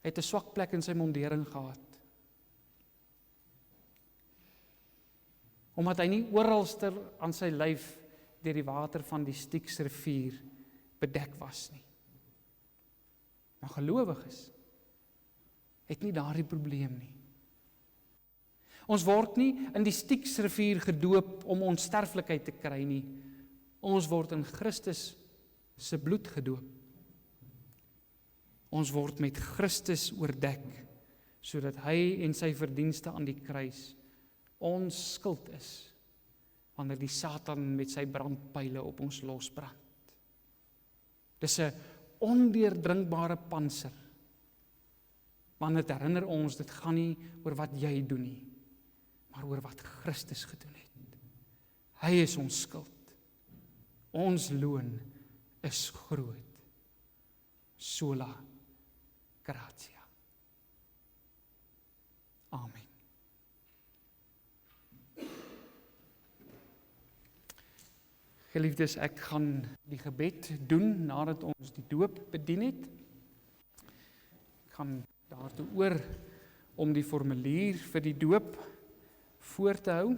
het 'n swak plek in sy mondering gehad. Omdat hy nie oralster aan sy lyf deur die water van die Styxrivier bedek was nie. Maar gelowiges het nie daardie probleem nie. Ons word nie in die Styxrivier gedoop om onsterflikheid te kry nie. Ons word in Christus se bloed gedoop. Ons word met Christus oordek, sodat hy en sy verdienste aan die kruis ons skuld is, wanneer die Satan met sy brandpyle op ons losbrand. Dis 'n ondeurdringbare panser Want dit herinner ons, dit gaan nie oor wat jy doen nie, maar oor wat Christus gedoen het. Hy is ons skuld. Ons loon is groot. Sola gratia. Amen. Geliefdes, ek gaan die gebed doen nadat ons die doop bedien het. Ek gaan daartoe oor om die formulier vir die doop voor te hou.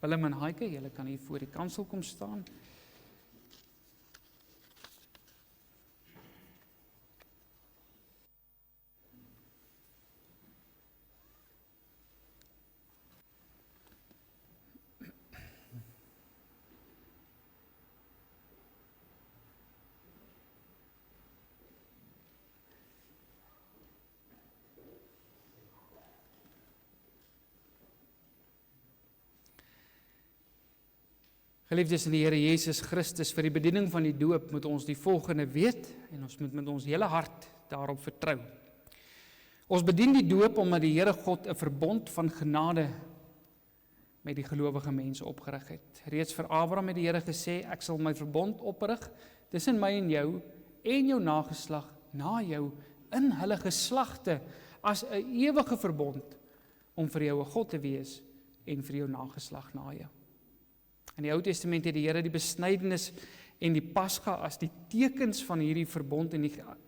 Willem en Heike, julle kan hier voor die kansel kom staan. Geliefdes in die Here Jesus Christus, vir die bediening van die doop moet ons die volgende weet en ons moet met ons hele hart daarop vertrou. Ons bedien die doop omdat die Here God 'n verbond van genade met die gelowige mense opgerig het. Reeds vir Abraham het die Here gesê, ek sal my verbond oprig tussen my en jou nageslag na jou in hulle geslagte as 'n ewige verbond om vir jou 'n God te wees en vir jou nageslag na jou. In die Ou Testament het die Here die besnydenis en die Pasga as die tekens van hierdie verbond en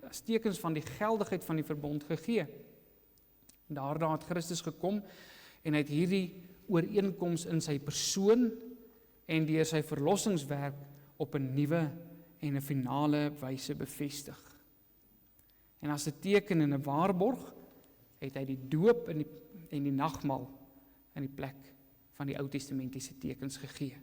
as tekens van die geldigheid van die verbond gegee. Daarna het Christus gekom en hy het hierdie ooreenkoms in sy persoon en deur sy verlossingswerk op 'n nuwe en 'n finale wyse bevestig. En as 'n teken en 'n waarborg het hy die doop en die nagmaal in die plek van die Ou Testamentiese tekens gegee.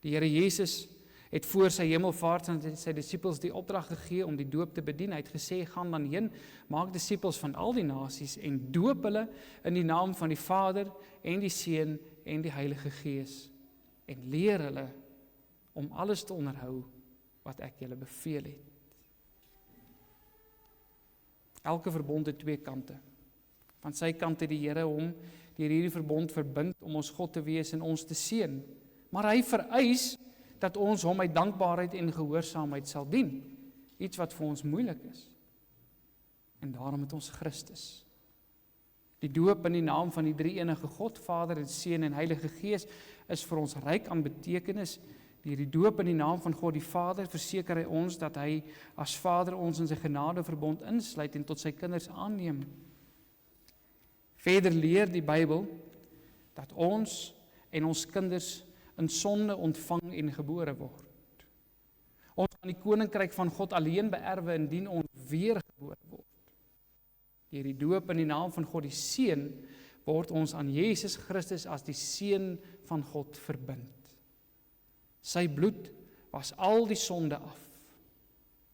Die Here Jesus het voor sy hemelvaart aan sy disippels die opdrag gegee om die doop te bedien. Hy het gesê, gaan dan heen, maak disippels van al die nasies en doop hulle in die naam van die Vader en die Seun en die Heilige Gees en leer hulle om alles te onderhou wat ek julle beveel het. Elke verbond het twee kante. Van sy kant het die Here hom deur hierdie verbond verbind om ons God te wees en ons te seën. Maar hy vereis dat ons hom uit dankbaarheid en gehoorsaamheid sal dien. Iets wat vir ons moeilik is. En daarom het ons Christus. Die doop in die naam van die drie-enige God, Vader en Seun en Heilige Gees, is vir ons ryk aan betekenis. Deur die doop in die naam van God die Vader verseker hy ons dat hy as Vader ons in sy genadeverbond insluit en tot sy kinders aanneem. Verder leer die Bybel dat ons en ons kinders in sonde ontvang en gebore word. Ons kan die koninkryk van God alleen beerwe indien ons weergebore word. Deur die doop in die naam van God die Seun word ons aan Jesus Christus as die Seun van God verbind. Sy bloed was al die sonde af.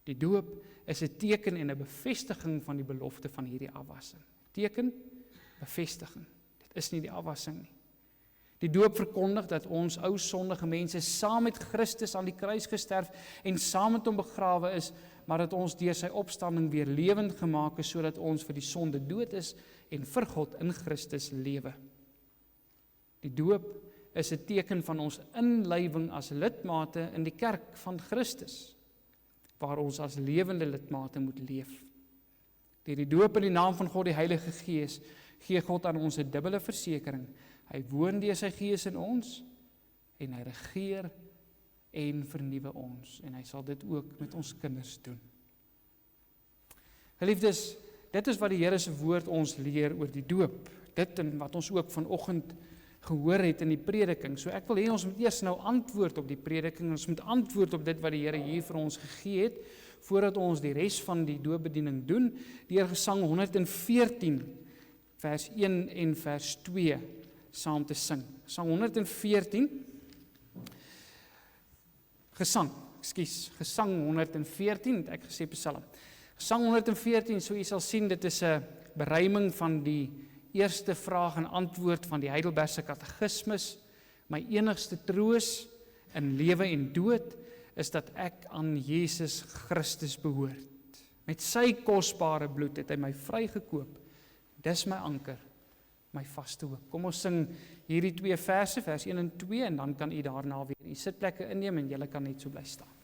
Die doop is 'n teken en 'n bevestiging van die belofte van hierdie afwassing. Teken, bevestiging. Dit is nie die afwassing nie. Die doop verkondig dat ons ou sondige mense saam met Christus aan die kruis gesterf en saam met hom begrawe is, maar dat ons deur sy opstanding weer lewend gemaak is, sodat ons vir die sonde dood is en vir God in Christus lewe. Die doop is 'n teken van ons inlywing as lidmate in die kerk van Christus, waar ons as lewende lidmate moet leef. Deur die doop in die naam van God die Heilige Gees gee God aan ons 'n dubbele versekering. Hy woon deur sy Gees in ons en hy regeer en vernuwe ons en hy sal dit ook met ons kinders doen. Geliefdes, dit is wat die Here se woord ons leer oor die doop. Dit en wat ons ook vanoggend gehoor het in die prediking. So ek wil hê ons moet eers nou antwoord op die prediking. Ons moet antwoord op dit wat die Here hier vir ons gegee het voordat ons die res van die doopbediening doen deur Gesang 114 vers 1 en vers 2 saam te sing. Gesang 114 Gesang 114, ek gesê Psalm. Gesang 114, so jy sal sien, dit is 'n beruiming van die eerste vraag en antwoord van die Heidelbergse Katekismus. My enigste troos in lewe en dood is dat ek aan Jesus Christus behoort. Met sy kosbare bloed het hy my vrygekoop. Dis my anker, my vaste hoop. Kom ons sing hierdie 2 verse, vers 1 en 2, en dan kan u daarna weer u sitplekke inneem en julle kan net so bly staan.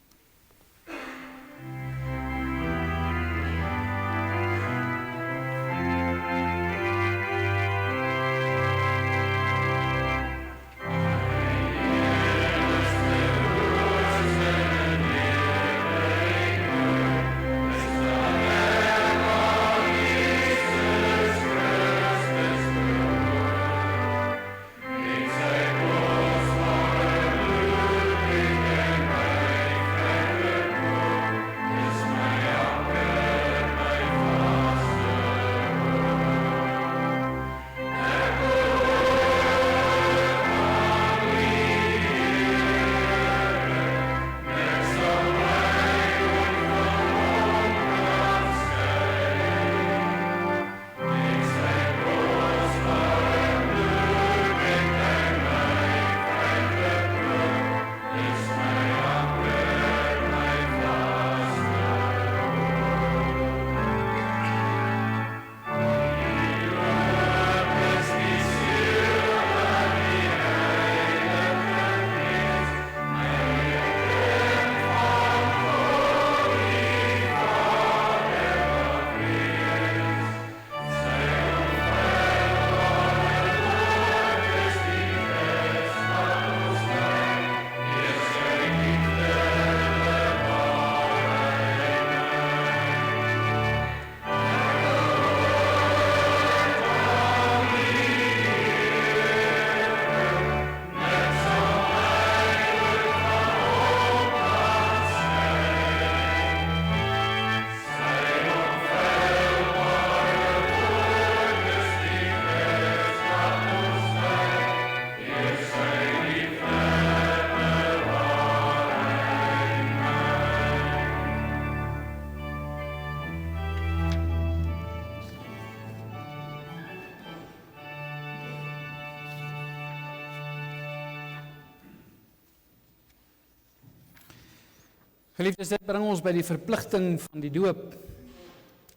Geliefdes, dit bring ons by die verpligting van die doop.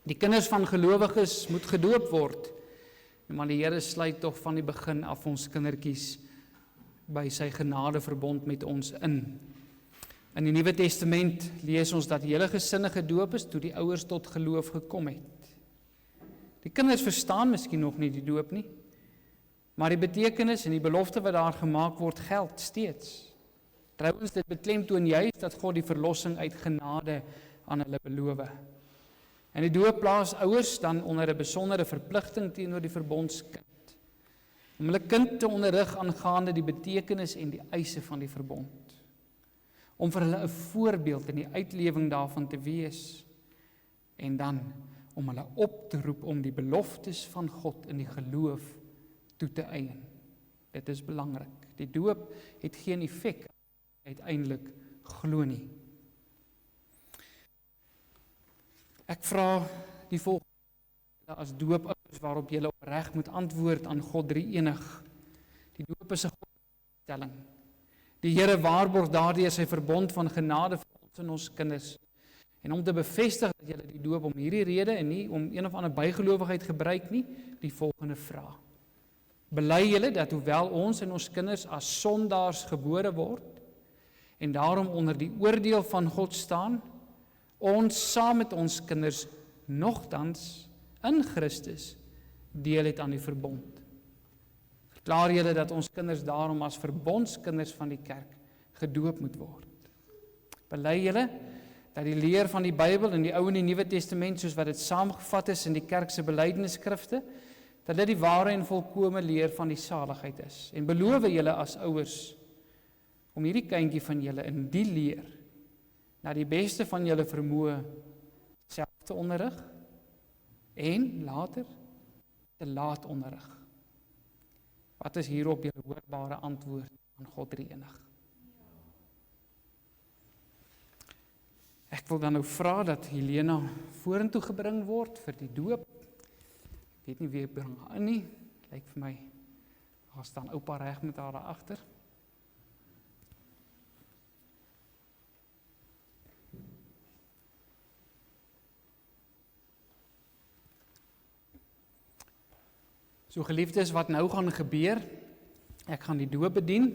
Die kinders van gelowiges moet gedoop word, maar die Here sluit tog van die begin af ons kindertjies by sy genadeverbond met ons in. In die Nuwe Testament lees ons dat hele gesinne gedoop is toe die ouers tot geloof gekom het. Die kinders verstaan miskien nog nie die doop nie, maar die betekenis en die belofte wat daar gemaak word geld steeds. Trouwens, dit beklemtoon juist dat God die verlossing uit genade aan hulle beloof. En die doop plaas ouers dan onder 'n besondere verpligting teenoor die verbondskind, om hulle kind te onderrig aangaande die betekenis en die eise van die verbond, om vir hulle 'n voorbeeld in die uitlewing daarvan te wees, en dan om hulle op te roep om die beloftes van God in die geloof toe te eien. Dit is belangrik. Die doop het geen effek uiteindelik glo nie. Ek vra die volgende as doopouers waarop julle opreg moet antwoord aan God drie-enig. Die doop is 'n Godstelling. Die Here waarborg daardeur sy verbond van genade vir ons en ons kinders. En om te bevestig dat julle die doop om hierdie rede en nie om een of ander bygelowigheid gebruik nie, die volgende vraag. Bely julle dat hoewel ons en ons kinders as sondaars gebore word, en daarom onder die oordeel van God staan, ons saam met ons kinders nogtans in Christus deel het aan die verbond. Verklaar julle dat ons kinders daarom as verbondskinders van die kerk gedoop moet word. Bely julle dat die leer van die Bybel in die Ou en die Nuwe Testament, soos wat dit saamgevat is in die kerk se belydenisskrifte, dat dit die ware en volkome leer van die saligheid is. En beloof julle as ouers om hierdie kindjie van julle in die leer na die beste van julle vermoë self te onderrig en later te laat onderrig. Wat is hierop julle hoorbare antwoord aan God drie-enig? Ek wil dan nou vra dat Helena vorentoe gebring word vir die doop. Ek weet nie wie bring haar in nie. Lyk vir my, daar staan oupa reg met haar daar agter. So geliefdes, wat nou gaan gebeur, ek gaan die doop bedien,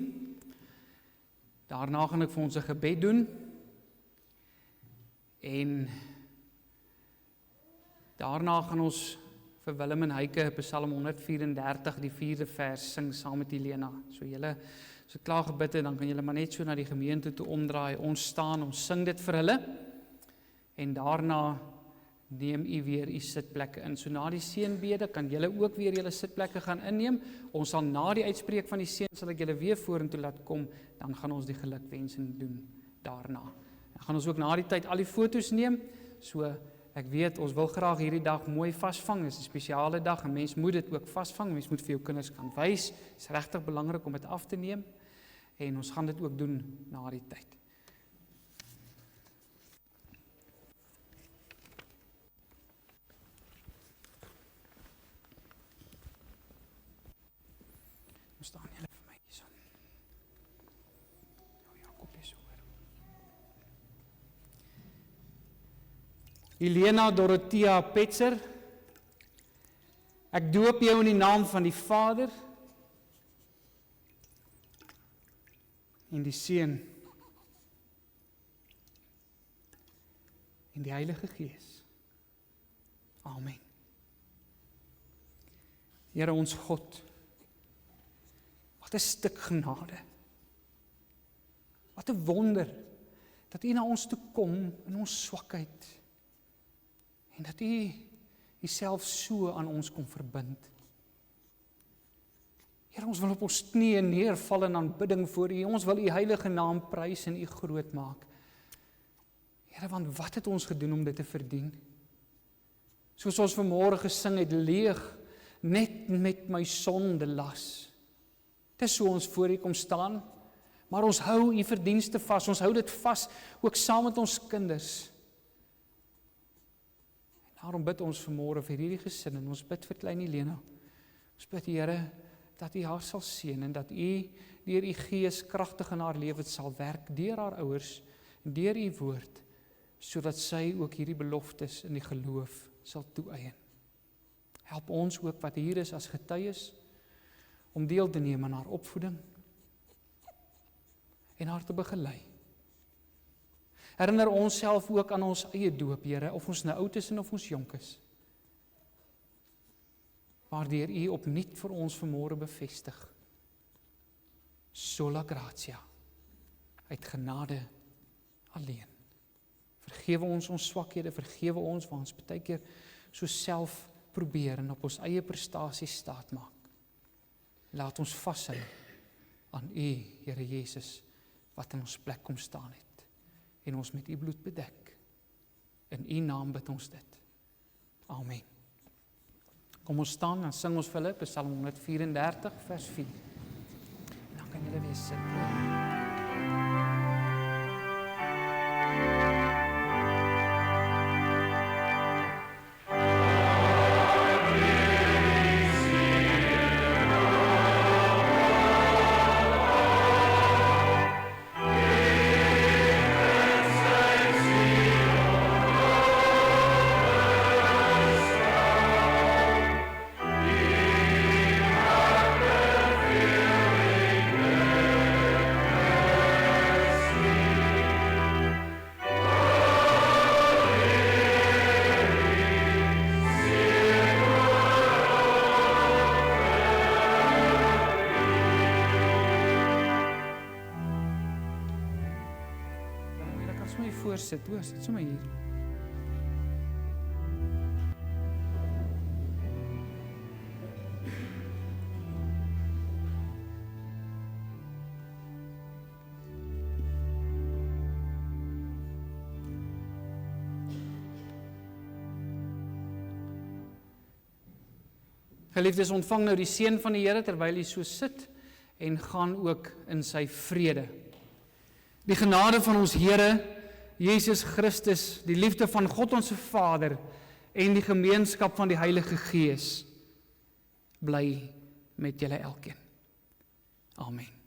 daarna gaan ek vir ons 'n gebed doen, en daarna gaan ons vir Willem en Heike Psalm 134, die 4de vers, sing saam met Helena. So julle, as ek klaar gebid het, dan kan julle maar net so na die gemeente toe omdraai, ons staan, ons sing dit vir hulle, en daarna neem u weer u sitplekke in. So na die seënbede kan julle ook weer julle sitplekke gaan inneem. Ons sal na die uitspreek van die seën, sal ek julle weer vorentoe laat kom, dan gaan ons die gelukwensing doen daarna. Dan gaan ons ook na die tyd al die foto's neem, so ek weet, ons wil graag hierdie dag mooi vasvang, dit is 'n spesiale dag, en mens moet dit ook vasvang, mens moet vir jou kinders kan wys, dit is regtig belangrik om dit af te neem, en ons gaan dit ook doen na die tyd. Ons staan julle vir my hierso. Jakob is oor. Helena Dorothea Petzer, ek doop jou in die naam van die Vader en die Seun en die Heilige Gees. Amen. Here ons God, wat 'n stuk genade. Wat 'n wonder dat U na ons toe kom in ons swakheid. En dat U Uself so aan ons kom verbind. Here, ons wil op ons knieë neerval in aanbidding voor U. Ons wil U heilige naam prys en U groot maak. Here, want wat het ons gedoen om dit te verdien? Soos ons vanmôre gesing het, leeg net met my sonde las. Dit is so ons voor U kom staan, maar ons hou U verdienste vas. Ons hou dit vas ook saam met ons kinders. Daarom bid ons vanmôre vir hierdie gesin, en ons bid vir klein Helena. Ons bid, Here, dat U haar sal seën, en dat U deur U Gees kragtig in haar lewe sal werk, deur haar ouers, en deur U woord, sodat sy ook hierdie beloftes in die geloof sal toeëien. Help ons ook wat hier is as getuies, om deel te neem aan haar opvoeding, en haar te begelei. Herinner ons self ook aan ons eie doop, Here, of ons nou oud is en of ons jonk is. Waardeur U opnuut vir ons vanmôre bevestig. Sola gratia, uit genade alleen. Vergewe ons swakhede, vergewe ons waar ons baie keer so self probeer en op ons eie prestasie staat maak. Laat ons vashou aan U, Here Jesus, wat in ons plek kom staan het, en ons met U bloed bedek. In U naam bid ons dit. Amen. Kom ons staan en sing ons vir hulle Psalm 134 vers 4. En dan kan julle weer sit. Sit sommer hier. Geliefdes, ontvang nou die seën van die Here terwyl jy so sit, en gaan ook in sy vrede. Die genade van ons Here Jesus Christus, die liefde van God ons Vader en die gemeenskap van die Heilige Gees bly met julle elkeen. Amen.